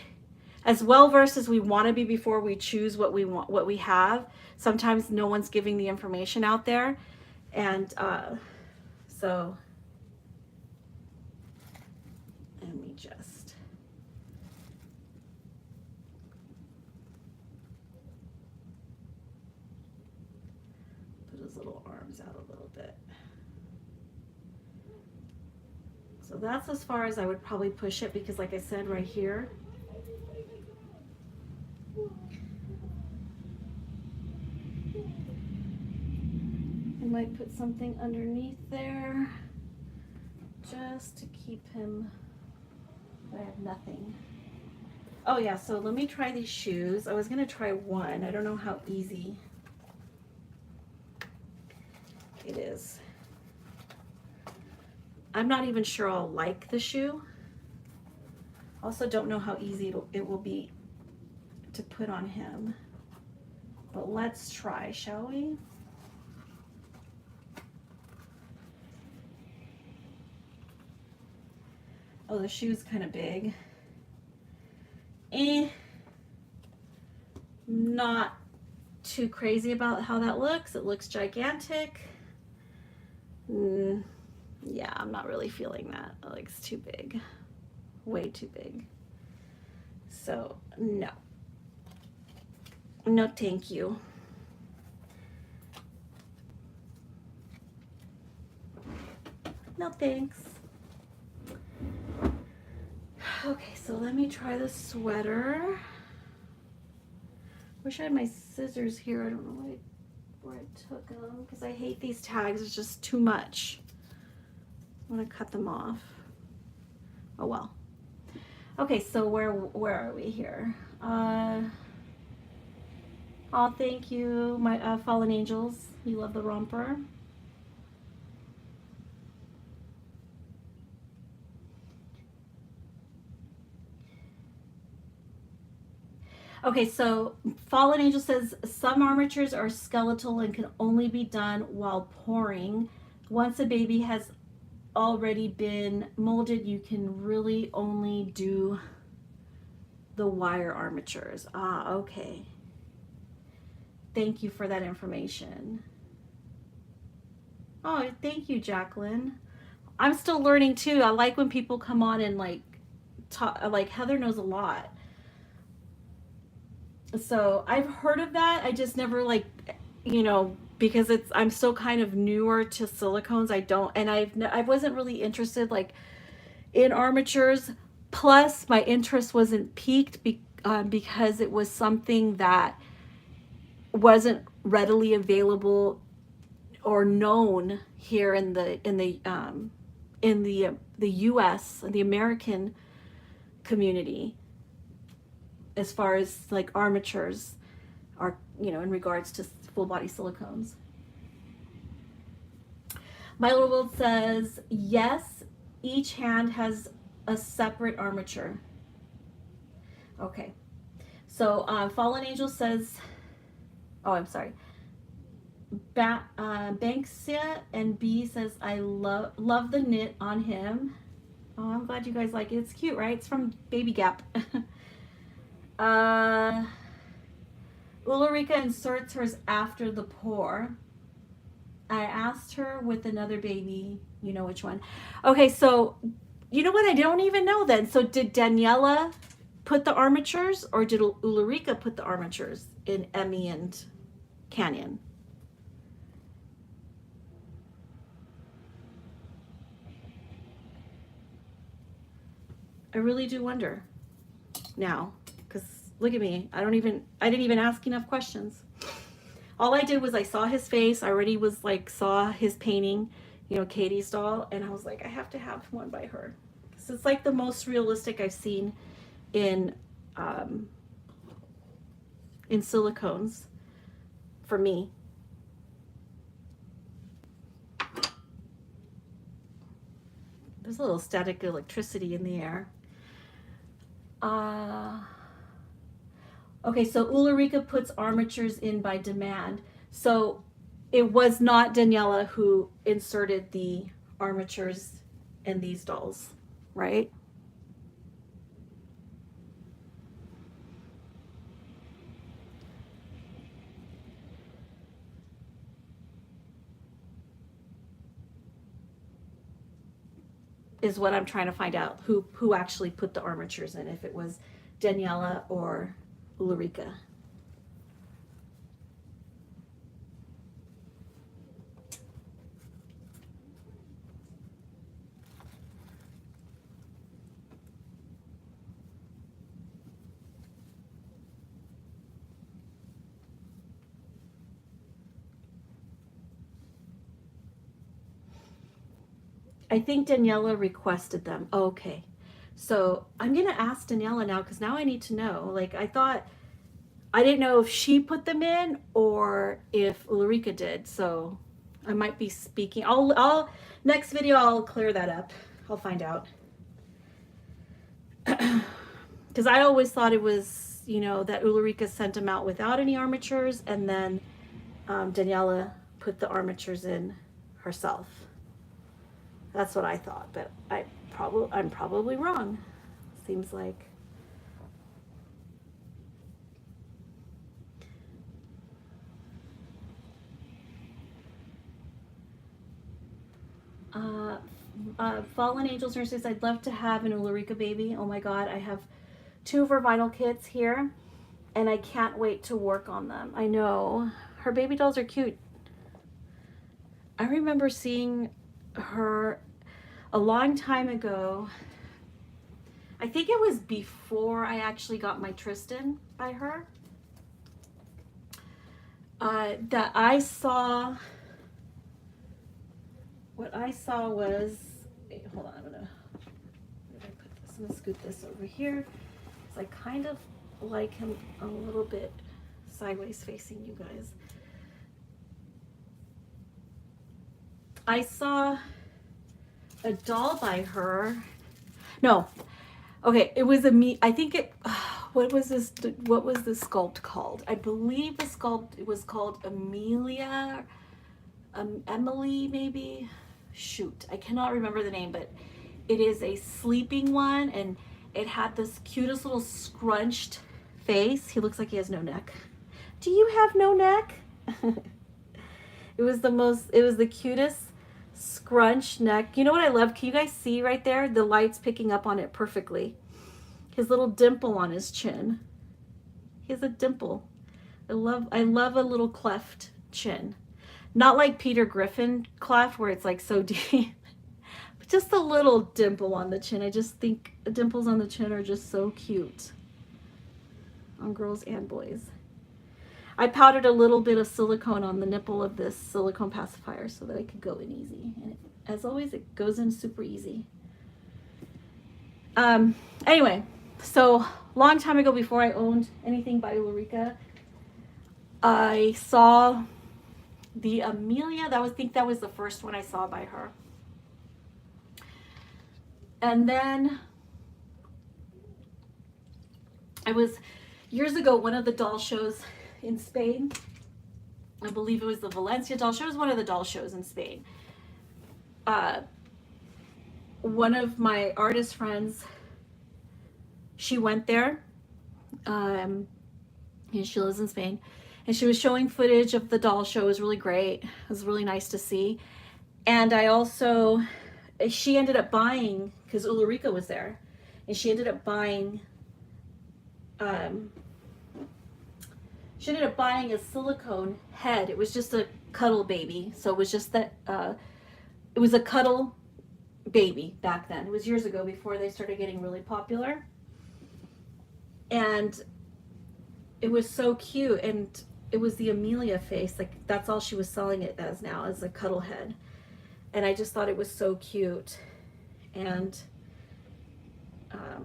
as well versed as we want to be before we choose what we want, what we have. Sometimes no one's giving the information out there, and so let me just put his little arms out a little bit. So that's as far as I would probably push it, because like I said right here, I might put something underneath there just to keep him, I have nothing. Oh yeah, so let me try these shoes. I was gonna try one. I don't know how easy it is. I'm not even sure I'll like the shoe. Also don't know how easy it will be to put on him. But let's try, shall we? Oh, the shoe's kind of big. Not too crazy about how that looks. It looks gigantic. Yeah, I'm not really feeling that. It looks too big. Way too big. So, no. No, thank you. No, thanks. Okay, so let me try the sweater. Wish I had my scissors here. I don't know where I took them, because I hate these tags. It's just too much. I want to cut them off. Oh well. Okay, so where are we here? Oh, thank you, my fallen angels. You love the romper. Okay, so Fallen Angel says some armatures are skeletal and can only be done while pouring. Once a baby has already been molded, you can really only do the wire armatures. Ah, okay. Thank you for that information. Oh, thank you, Jacqueline. I'm still learning too. I like when people come on and like talk, like Heather knows a lot. So I've heard of that. I just never like, you know, because I'm still kind of newer to silicones. I wasn't really interested like in armatures. Plus my interest wasn't piqued because it was something that wasn't readily available or known here in the U.S., the American community. as far as like armatures are, you know, in regards to full body silicones. My Little World says, yes, each hand has a separate armature. Okay. So Fallen Angel says, oh, I'm sorry. Banksia and B says, I love the knit on him. Oh, I'm glad you guys like it. It's cute, right? It's from Baby Gap. Ulrika inserts hers after the pour. I asked her with another baby, you know which one. Okay, so you know what? I don't even know then. So did Daniela put the armatures, or did Ulrika put the armatures in Emmy and Canyon? I really do wonder now, because look at me. I didn't even ask enough questions. All I did was I saw his face. I already was like, saw his painting, you know, Katie's doll, and I was like, I have to have one by her. So it's like the most realistic I've seen in silicones for me. There's a little static electricity in the air. Okay, so Ulrika puts armatures in by demand. So it was not Daniela who inserted the armatures in these dolls, right? Is what I'm trying to find out, who actually put the armatures in, if it was Daniela or Ulrika. I think Daniela requested them. Oh, okay. So I'm going to ask Daniela now, because now I need to know. Like, I didn't know if she put them in or if Ulrika did. So I might be speaking. Next video, I'll clear that up. I'll find out. Because I always thought it was, you know, that Ulrika sent them out without any armatures, and then Daniela put the armatures in herself. That's what I thought, but I'm probably wrong. Seems like. Fallen Angels Nurses, I'd love to have an Ulrika baby. Oh my God, I have 2 of her vinyl kits here, and I can't wait to work on them. I know. Her baby dolls are cute. I remember seeing her a long time ago. I think it was before I actually got my Tristan by her. That I saw, what I saw was, wait, hold on, I'm gonna scoot this over here. So I kind of like him a little bit sideways facing, you guys. I saw a doll by her. No, okay, it was I think it, what was the sculpt called? I believe the sculpt, it was called Amelia, Emily maybe? Shoot, I cannot remember the name, but it is a sleeping one, and it had this cutest little scrunched face. He looks like he has no neck. Do you have no neck? It was the cutest scrunch neck. You know what I love? Can you guys see right there? The light's picking up on it perfectly. His little dimple on his chin. He has a dimple. I love a little cleft chin. Not like Peter Griffin cleft where it's like so deep, but just a little dimple on the chin. I just think dimples on the chin are just so cute on girls and boys. I powdered a little bit of silicone on the nipple of this silicone pacifier so that I could go in easy. And as always, it goes in super easy. Anyway, So long time ago, before I owned anything by Ulrika, I saw the Amelia. I think that was the first one I saw by her. And then I was, years ago, one of the doll shows in Spain. I believe it was the Valencia doll show. It was one of the doll shows in Spain. One of my artist friends, she went there, and she lives in Spain, and she was showing footage of the doll show. It was really great. It was really nice to see. And I also, she ended up buying, because Ulrika was there, and she ended up buying a silicone head. It was just a cuddle baby. So it was just that, it was a cuddle baby back then. It was years ago, before they started getting really popular. And it was so cute. And it was the Amelia face. Like, that's all she was selling it as now, as a cuddle head. And I just thought it was so cute. And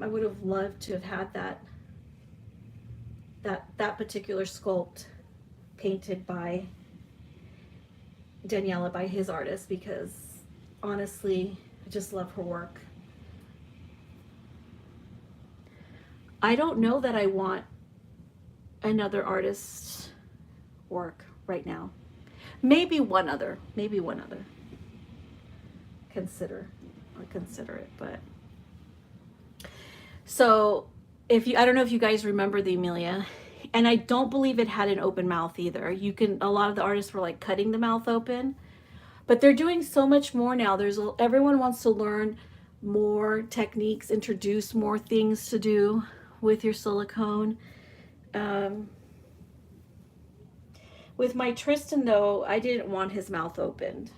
I would have loved to have had that particular sculpt painted by Daniela, by his artist, because honestly, I just love her work. I don't know that I want another artist's work right now. Maybe one other. I'll consider it, but. So, I don't know if you guys remember the Amelia, and I don't believe it had an open mouth either. A lot of the artists were like cutting the mouth open, but they're doing so much more now. Everyone wants to learn more techniques, introduce more things to do with your silicone. With my Tristan though, I didn't want his mouth opened,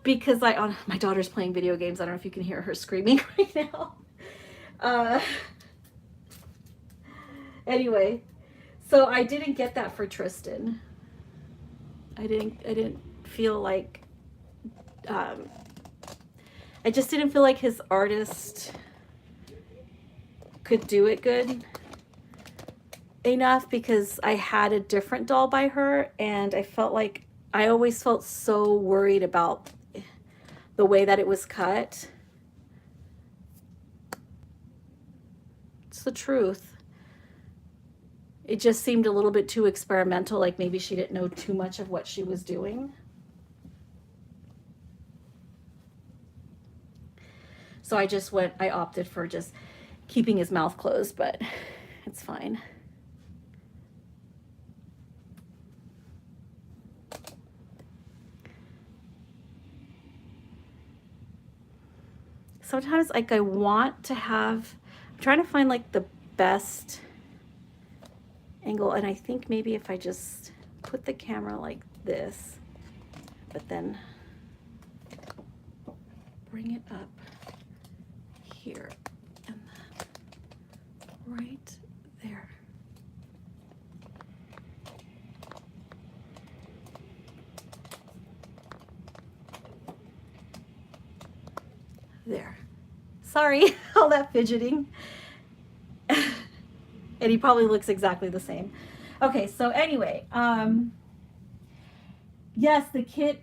because my daughter's playing video games. I don't know if you can hear her screaming right now. Anyway, so I didn't get that for Tristan. I didn't feel like, I just didn't feel like his artist could do it good enough, because I had a different doll by her, and I always felt so worried about the way that it was cut. It's the truth. It just seemed a little bit too experimental, like maybe she didn't know too much of what she was doing. So I opted for just keeping his mouth closed, but it's fine. Sometimes like I want to have, I'm trying to find like the best angle, and I think maybe if I just put the camera like this, but then bring it up here and then right there. There. Sorry, all that fidgeting. And he probably looks exactly the same. Okay, so anyway, yes, the kit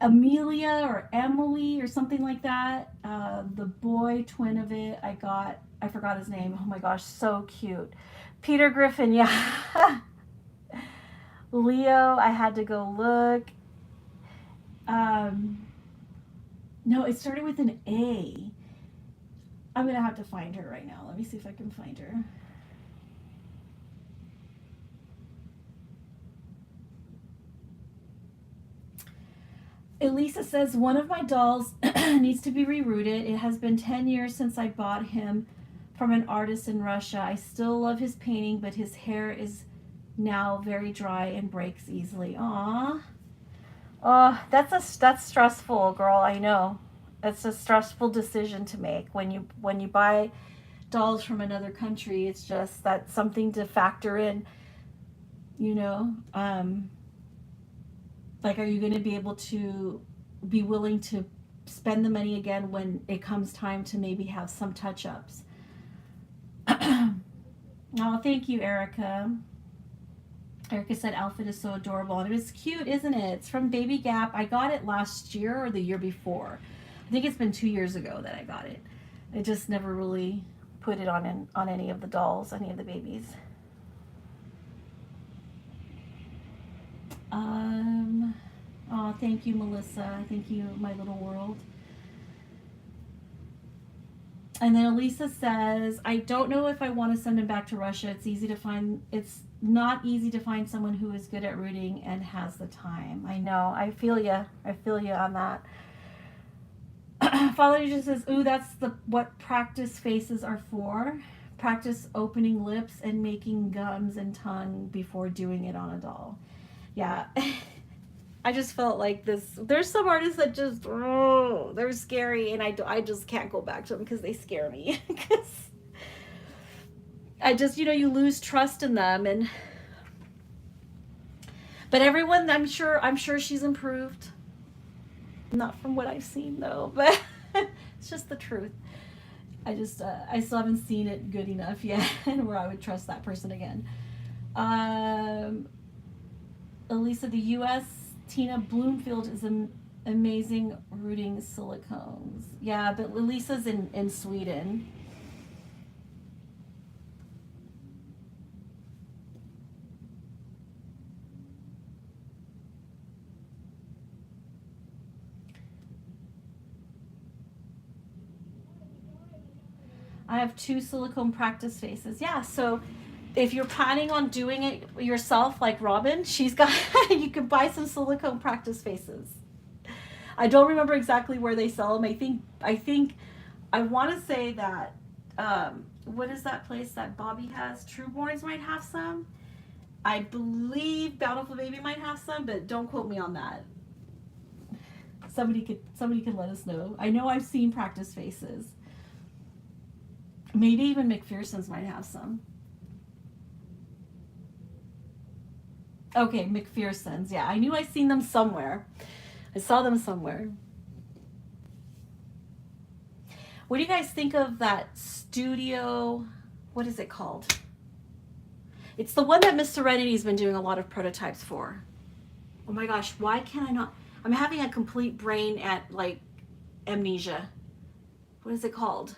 Amelia or Emily or something like that. The boy twin of it, I forgot his name. Oh my gosh, so cute. Peter Griffin, yeah. Leo, I had to go look. No, it started with an A. I'm gonna have to find her right now. Let me see if I can find her. Elisa says, one of my dolls needs to be rerouted. It has been 10 years since I bought him from an artist in Russia. I still love his painting, but his hair is now very dry and breaks easily. Aww. That's stressful, girl. I know. It's a stressful decision to make when you buy dolls from another country. It's just that's something to factor in, you know. Like, are you going to be able to be willing to spend the money again when it comes time to maybe have some touch-ups? Oh, thank you, Erica. Erica said outfit is so adorable. And it was cute, isn't it? It's from Baby Gap. I got it last year or the year before. I think it's been 2 years ago that I got it. I just never really put it on any of the dolls, any of the babies. Oh, thank you, Melissa. Thank you, My Little World. And then Elisa says, I don't know if I want to send him back to Russia. It's not easy to find someone who is good at rooting and has the time. I know. I feel you. I feel you on that. Father just says, ooh, that's what practice faces are for. Practice opening lips and making gums and tongue before doing it on a doll. Yeah. I just felt like this. There's some artists that just, oh, they're scary, and I just can't go back to them because they scare me. Because I just, you lose trust in them, but everyone, I'm sure she's improved. Not from what I've seen though, but it's just the truth. I still haven't seen it good enough yet, where I would trust that person again. Elisa, the U.S. Tina Bloomfield is an amazing rooting silicones. Yeah, but Lisa's in Sweden. I have 2 silicone practice faces. Yeah, so if you're planning on doing it yourself, like Robin, she's got, you can buy some silicone practice faces. I don't remember exactly where they sell them. I want to say that, what is that place that Bobby has? Trueborns might have some. I believe Bountiful Baby might have some, but don't quote me on that. Somebody could let us know. I know I've seen practice faces. Maybe even McPherson's might have some. Okay, McPherson's. Yeah, I knew I seen them somewhere. I saw them somewhere. What do you guys think of that studio? What is it called? It's the one that Miss Serenity's been doing a lot of prototypes for. Oh my gosh, why can I not? I'm having a complete brain amnesia. What is it called?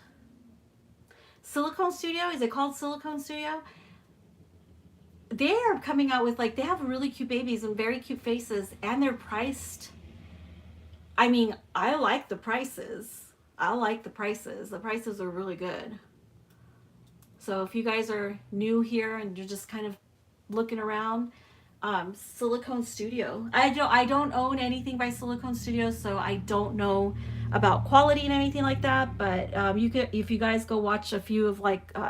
Silicone Studio? Is it called Silicone Studio? They are coming out with they have really cute babies and very cute faces, and they're priced. I mean, I like the prices. The prices are really good. So if you guys are new here and you're just kind of looking around, Silicone Studio. I don't own anything by Silicone Studio, so I don't know about quality and anything like that. But if you guys go watch a few of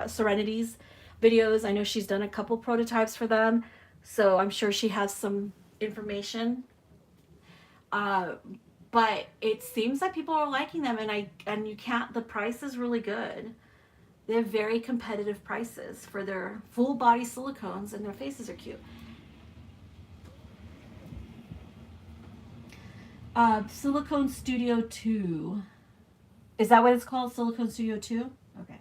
Serenity's videos, I know she's done a couple prototypes for them, so I'm sure she has some information. But it seems like people are liking them, and you can't. The price is really good. They have very competitive prices for their full body silicones, and their faces are cute. Silicone Studio 2. Is that what it's called? Silicone Studio 2? Okay.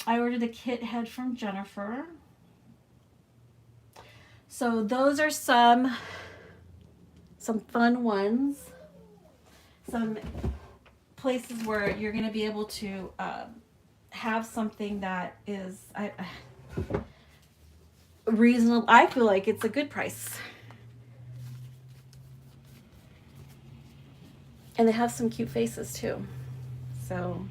I ordered the kit head from Jennifer. So those are some fun ones. Some places where you're going to be able to have something that is reasonable. I feel like it's a good price. And they have some cute faces too. So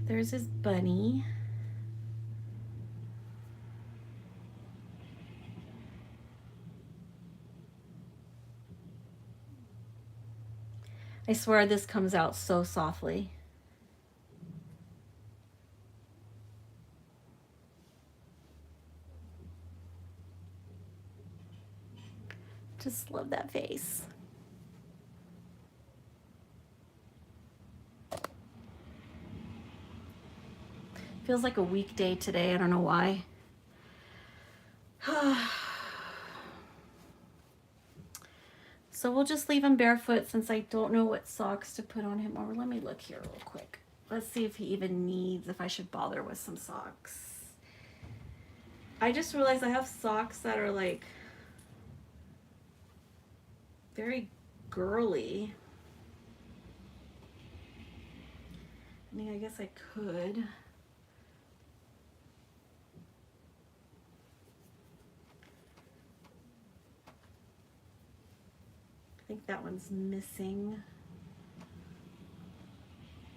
there's his bunny. I swear this comes out so softly. Just love that face. Feels like a weekday today. I don't know why. So we'll just leave him barefoot since I don't know what socks to put on him. Or let me look here real quick. Let's see if he even needs, if I should bother with some socks. I just realized I have socks that are like very girly. I mean, I guess I could. I think that one's missing.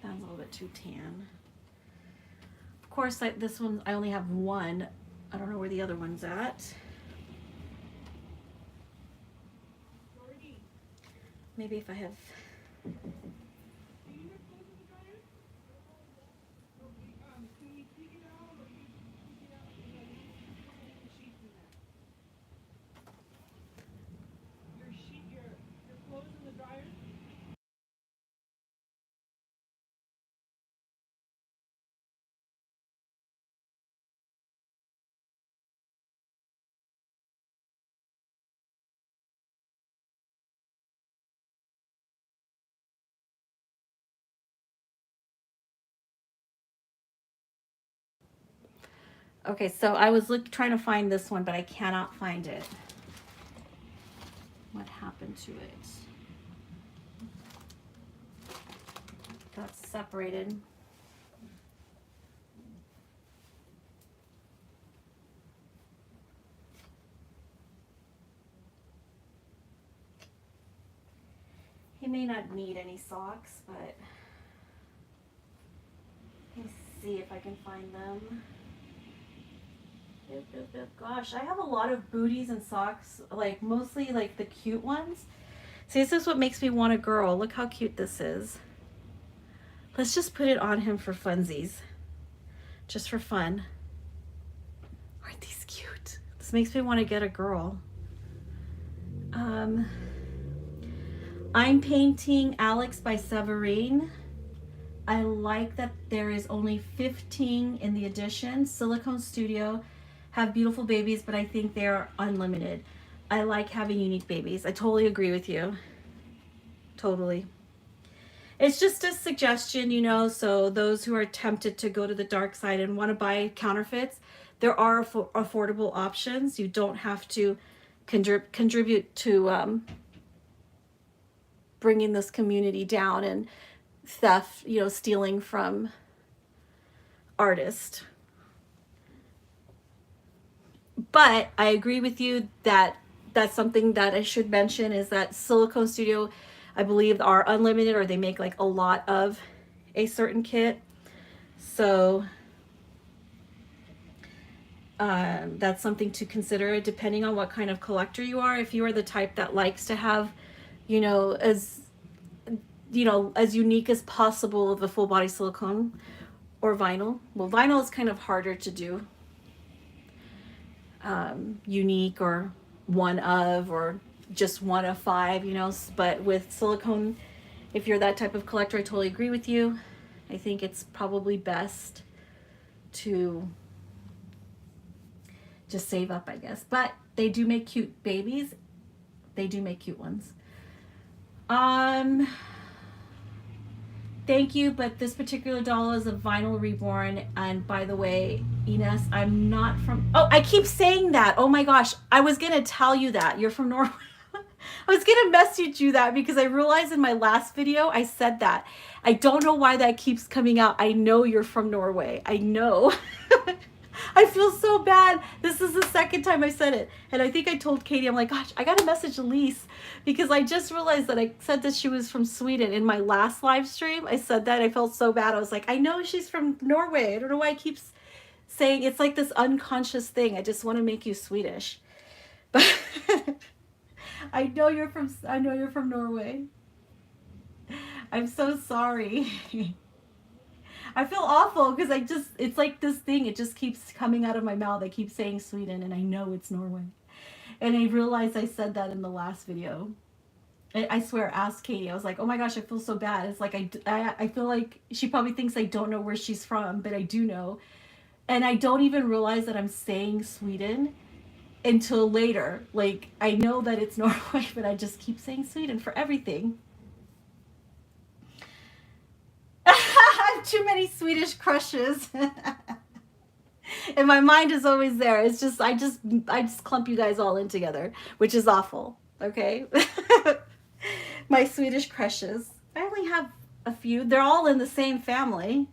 That one's a little bit too tan. Of course, this one, I only have one. I don't know where the other one's at. Maybe if I have... Okay, so I was trying to find this one, but I cannot find it. What happened to it? Got separated. He may not need any socks, but let me see if I can find them. Gosh, I have a lot of booties and socks, like mostly like the cute ones. See, this is what makes me want a girl. Look how cute this is. Let's just put it on him for funsies. Just for fun. Aren't these cute? This makes me want to get a girl. I'm painting Alex by Severine. I like that there is only 15 in the edition. Silicone Studio have beautiful babies, but I think they are unlimited. I like having unique babies. I totally agree with you. Totally. It's just a suggestion, you know, so those who are tempted to go to the dark side and want to buy counterfeits, there are affordable options. You don't have to contribute to bringing this community down and theft, you know, stealing from artists. But I agree with you that that's something that I should mention, is that Silicone Studio, I believe, are unlimited, or they make like a lot of a certain kit. So that's something to consider depending on what kind of collector you are. If you are the type that likes to have, you know, as unique as possible of the full body silicone or vinyl. Well, vinyl is kind of harder to do. Unique or one of, or just one of 5, you know, but with silicone, if you're that type of collector, I totally agree with you. I think it's probably best to just save up, I guess. But they do make cute babies. They do make cute ones. Thank you, but this particular doll is a vinyl Reborn. And by the way, Ines, I'm not from... Oh, I keep saying that. Oh my gosh. I was going to tell you that. You're from Norway. I was going to message you that because I realized in my last video I said that. I don't know why that keeps coming out. I know you're from Norway. I know. I feel so bad. This is the second time I said it. And I think I told Katie, I'm like, gosh, I got to message Elise because I just realized that I said that she was from Sweden in my last live stream. I said that. I felt so bad. I was like, I know she's from Norway. I don't know why I keep saying it's like this unconscious thing. I just want to make you Swedish. But I know you're from Norway. I'm so sorry. I feel awful because it's like this thing, it just keeps coming out of my mouth. I keep saying Sweden and I know it's Norway. And I realized I said that in the last video. I swear, ask Katie. I was like, oh my gosh, I feel so bad. It's like, I feel like she probably thinks I don't know where she's from, but I do know. And I don't even realize that I'm saying Sweden. until later. Like, I know that it's Norway, but I just keep saying Sweden for everything. I have too many Swedish crushes. And my mind is always there. It's just I just clump you guys all in together, which is awful. Okay? My Swedish crushes. I only have a few. They're all in the same family.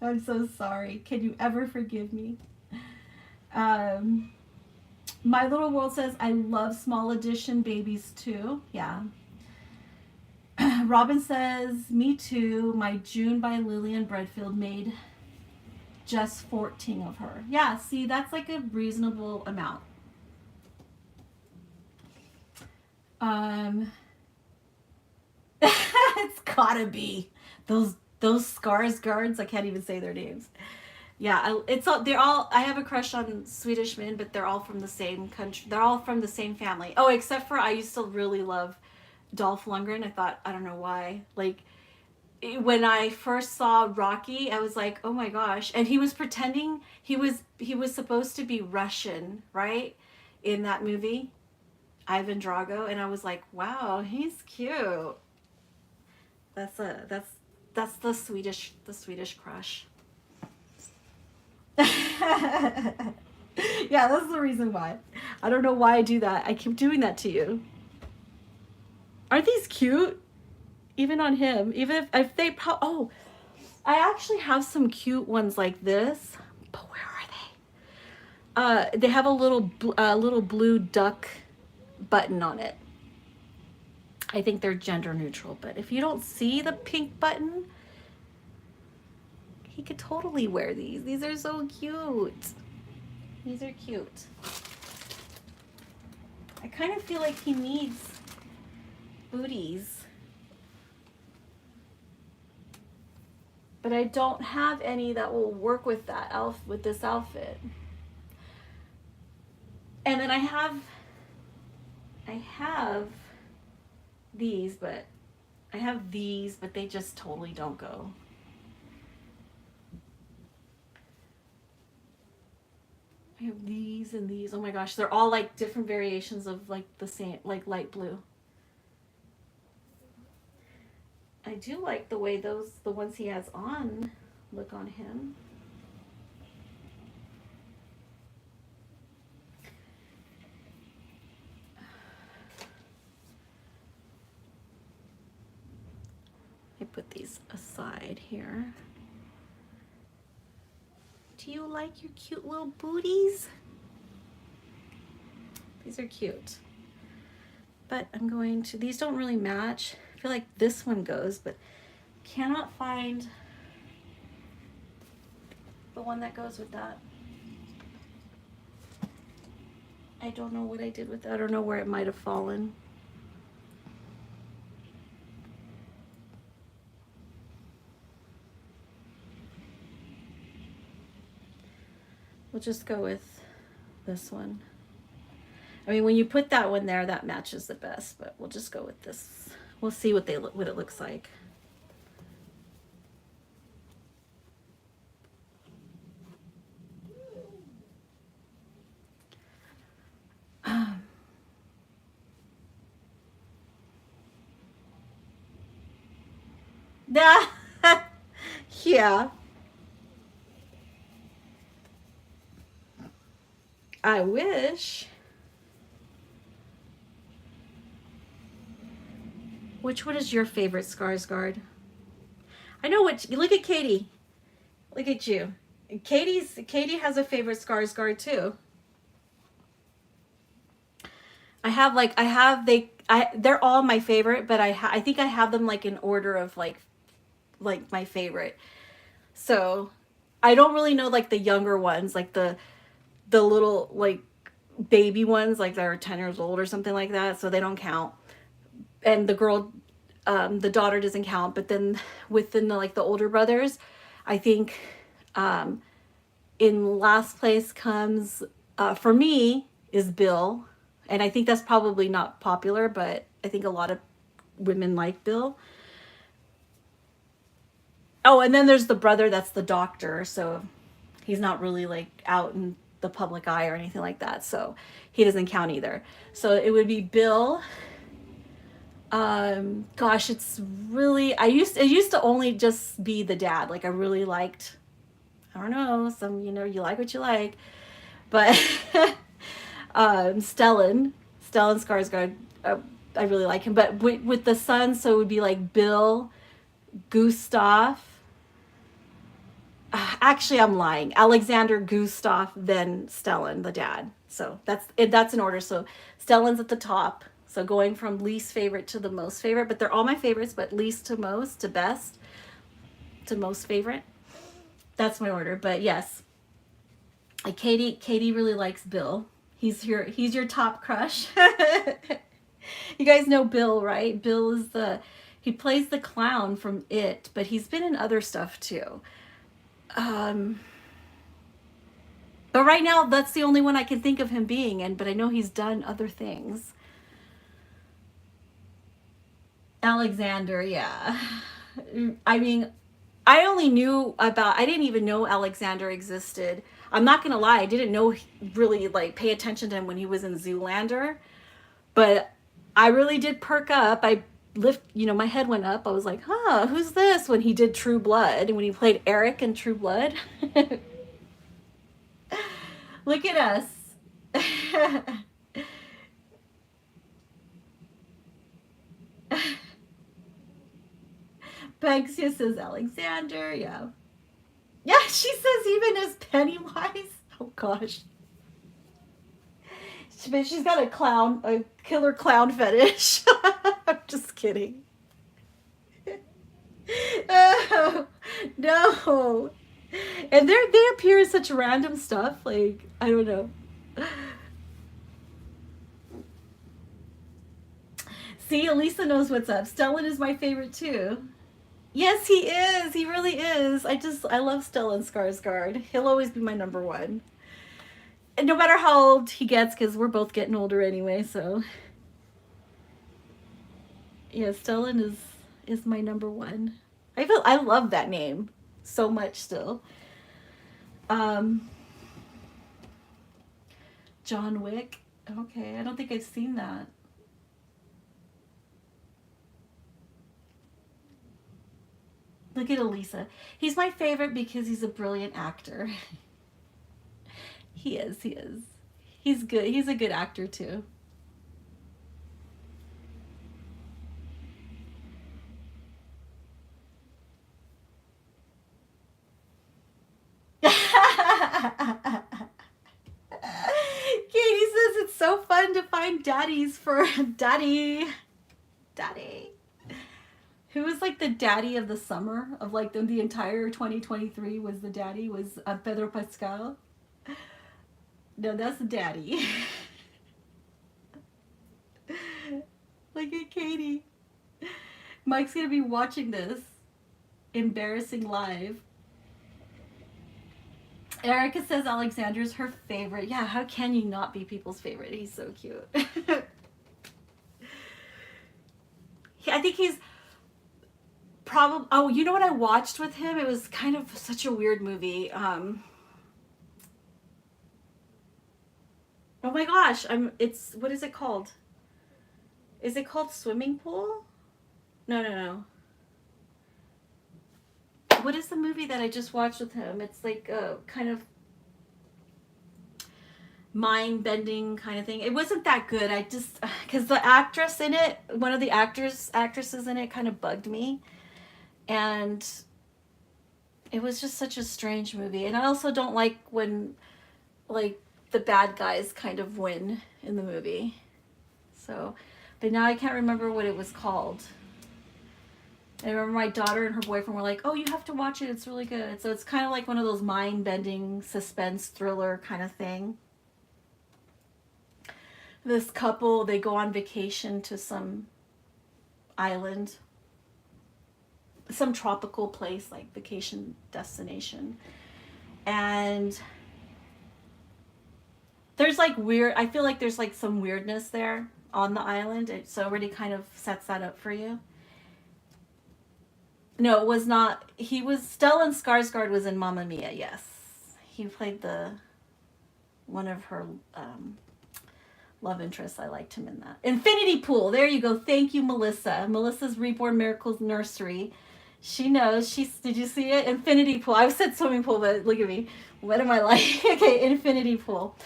I'm so sorry. Can you ever forgive me? Um, My Little World says, I love small edition babies too. Yeah. Robin says, me too. My June by Lillian Bredfield made just 14 of her. Yeah, see, that's like a reasonable amount. It's gotta be those Skarsgårds. I can't even say their names. Yeah, it's all they're all. I have a crush on Swedish men, but they're all from the same country. They're all from the same family. Oh, except for I used to really love Dolph Lundgren. I don't know why. Like when I first saw Rocky, I was like, oh my gosh! And he was pretending he was supposed to be Russian, right? In that movie, Ivan Drago, and I was like, wow, he's cute. That's the Swedish crush. Yeah, that's the reason why. I don't know why I do that. I keep doing that to you. Aren't these cute? Even on him. Even if they oh, I actually have some cute ones like this. But where are they? They have a little blue duck button on it. I think they're gender neutral, but if you don't see the pink button, he could totally wear these. These are so cute. These are cute. I kind of feel like he needs booties. But I don't have any that will work with this outfit. And then I have these, but they just totally don't go. I have these and these. Oh my gosh, they're all like different variations of like the same, like light blue. I do like the way the ones he has on look on him. I put these aside here. Do you like your cute little booties? These are cute. But I'm going to, these don't really match. I feel like this one goes, but cannot find the one that goes with that. I don't know what I did with that. I don't know where it might have fallen. We'll just go with this one. I mean, when you put that one there, that matches the best, but we'll just go with this. We'll see what it looks like. Yeah. I wish. Which one is your favorite Skarsgård? I know what. Look at Katie. Look at you. Katie has a favorite Skarsgård too. They're all my favorite, but I think I have them like in order of like my favorite. So I don't really know like the younger ones, like the little like baby ones, like that are 10 years old or something like that. So they don't count. And the girl, the daughter doesn't count. But then within the older brothers, I think in last place comes for me is Bill. And I think that's probably not popular, but I think a lot of women like Bill. Oh, and then there's the brother that's the doctor. So He's not really like out in the public eye or anything like that, so he doesn't count either. So it would be Bill. Gosh, it's really, it used to only just be the dad. Like I really liked, I don't know, some, you like what you like, but Stellan Skarsgård, I really like him. But with the son, so it would be like Bill, Gustav. Actually, I'm lying. Alexander, Gustav, then Stellan, the dad. So that's in order. So Stellan's at the top. So going from least favorite to the most favorite, but they're all my favorites, but least to most to best to most favorite. That's my order. But yes, Katie really likes Bill. He's your top crush. You guys know Bill, right? Bill is he plays the clown from It, but he's been in other stuff too. But right now, that's the only one I can think of him being in, but I know he's done other things. Alexander, yeah. I mean, I didn't even know Alexander existed. I'm not gonna lie, I didn't know really like pay attention to him when he was in Zoolander, but I really did perk up. My head went up. I was like, huh, who's this? When he did True Blood, when he played Eric in True Blood. Look at us. Banksia says Alexander, yeah. Yeah, she says even as Pennywise. Oh gosh. She's got a killer clown fetish. I'm just kidding. Oh, no. And they appear in such random stuff. Like, I don't know. See, Elisa knows what's up. Stellan is my favorite too. Yes, he is. He really is. I love Stellan Skarsgård. He'll always be my number one. And no matter how old he gets, because we're both getting older anyway, so. Yeah, Stellan is my number one. I love that name so much still. John Wick. Okay, I don't think I've seen that. Look at Elisa. He's my favorite because he's a brilliant actor. He is. He's good. He's a good actor too. Katie says it's so fun to find daddies for daddy. Who was like the daddy of the summer of like the entire 2023 was the daddy was Pedro Pascal. No, that's the daddy. Look at Katie. Mike's gonna be watching this embarrassing live. Erica says Alexander's her favorite. Yeah, how can you not be people's favorite? He's so cute. I think he's probably. Oh, you know what I watched with him? It was kind of such a weird movie. Oh my gosh! It's what is it called? Is it called Swimming Pool? No. What is the movie that I just watched with him? It's like a kind of mind-bending kind of thing. It wasn't that good. I just, because the actress in it, one of the actresses in it kind of bugged me. And it was just such a strange movie. And I also don't like when, like, the bad guys kind of win in the movie. So, but now I can't remember what it was called. I remember my daughter and her boyfriend were like, oh, you have to watch it. It's really good. So it's kind of like one of those mind-bending suspense thriller kind of thing. This couple, they go on vacation to some island, some tropical place, like vacation destination. And there's like I feel like there's like some weirdness there on the island. It already kind of sets that up for you. No, it was not. Stellan Skarsgård was in Mamma Mia, yes. he played one of her love interests. I liked him in that. Infinity Pool. There you go. Thank you, Melissa. Melissa's Reborn Miracles Nursery. She knows. Did you see it? Infinity Pool. I said swimming pool, but look at me. What am I like? Okay, Infinity Pool.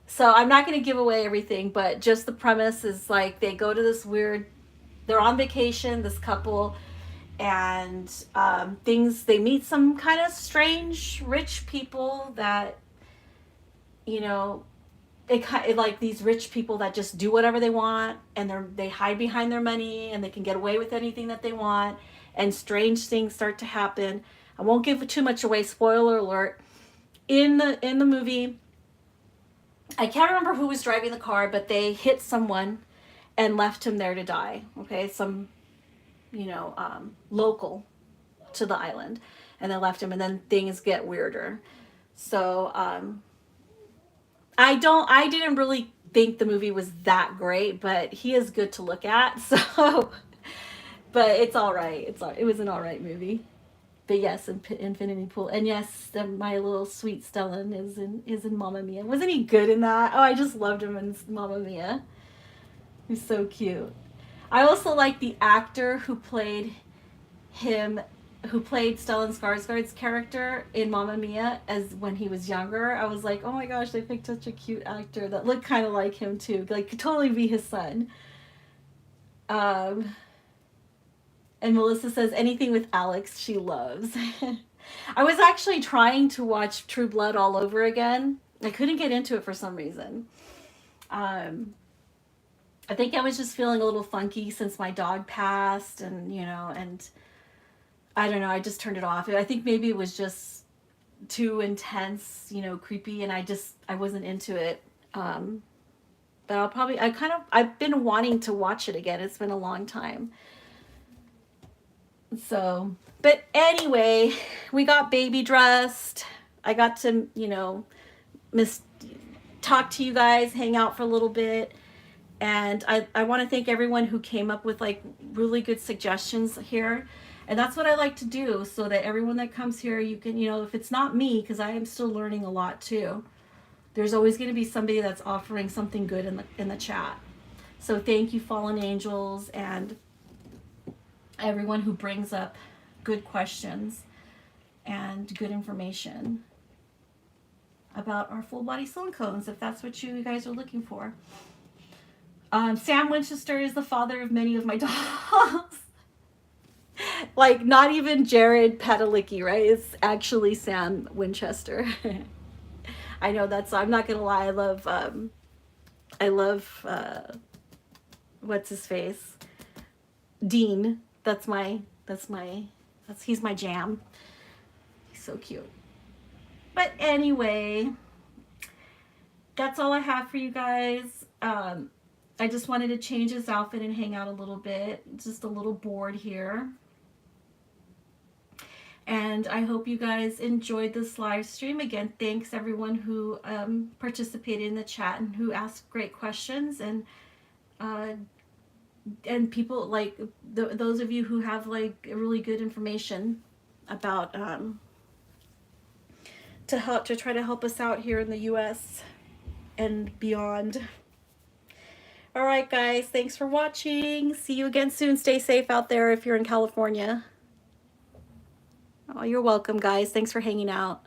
So I'm not going to give away everything, but just the premise is like they go to this weird, they're on vacation, this couple, and they meet some kind of strange rich people that, you know, like these rich people that just do whatever they want, and they hide behind their money, and they can get away with anything that they want, and strange things start to happen. I won't give too much away. Spoiler alert. In the movie, I can't remember who was driving the car, but they hit someone and left him there to die. Okay, some local to the island, and they left him, and then things get weirder. So I didn't really think the movie was that great, but he is good to look at. So, but it's all right. It was an all right movie. But yes, Infinity Pool, and yes, my little sweet Stellan is in Mamma Mia. Wasn't he good in that? Oh, I just loved him in Mamma Mia. He's so cute. I also like the actor who played Stellan Skarsgård's character in Mamma Mia as when he was younger. I was like, oh my gosh, they picked such a cute actor that looked kind of like him too. Like, could totally be his son. And Melissa says anything with Alex she loves. I was actually trying to watch True Blood all over again. I couldn't get into it for some reason. I think I was just feeling a little funky since my dog passed, and I don't know, I just turned it off. I think maybe it was just too intense, creepy, and I wasn't into it. But I've been wanting to watch it again. It's been a long time. So, but anyway, we got baby dressed. I got to, talk to you guys, hang out for a little bit. And I want to thank everyone who came up with like really good suggestions here. And that's what I like to do, so that everyone that comes here, you can, if it's not me, because I am still learning a lot too, there's always going to be somebody that's offering something good in the chat. So thank you, Fallen Angels, and everyone who brings up good questions and good information about our full body silicones, if that's what you guys are looking for. Sam Winchester is the father of many of my dogs. Like, not even Jared Padalecki, right? It's actually Sam Winchester. I know I'm not gonna lie, I love what's his face? Dean. He's my jam. He's so cute. But anyway, that's all I have for you guys. I just wanted to change his outfit and hang out a little bit. Just a little bored here. And I hope you guys enjoyed this live stream. Again, thanks everyone who participated in the chat and who asked great questions, and people like those of you who have like really good information about to try to help us out here in the US and beyond. All right, guys, thanks for watching. See you again soon. Stay safe out there if you're in California. Oh, you're welcome, guys. Thanks for hanging out.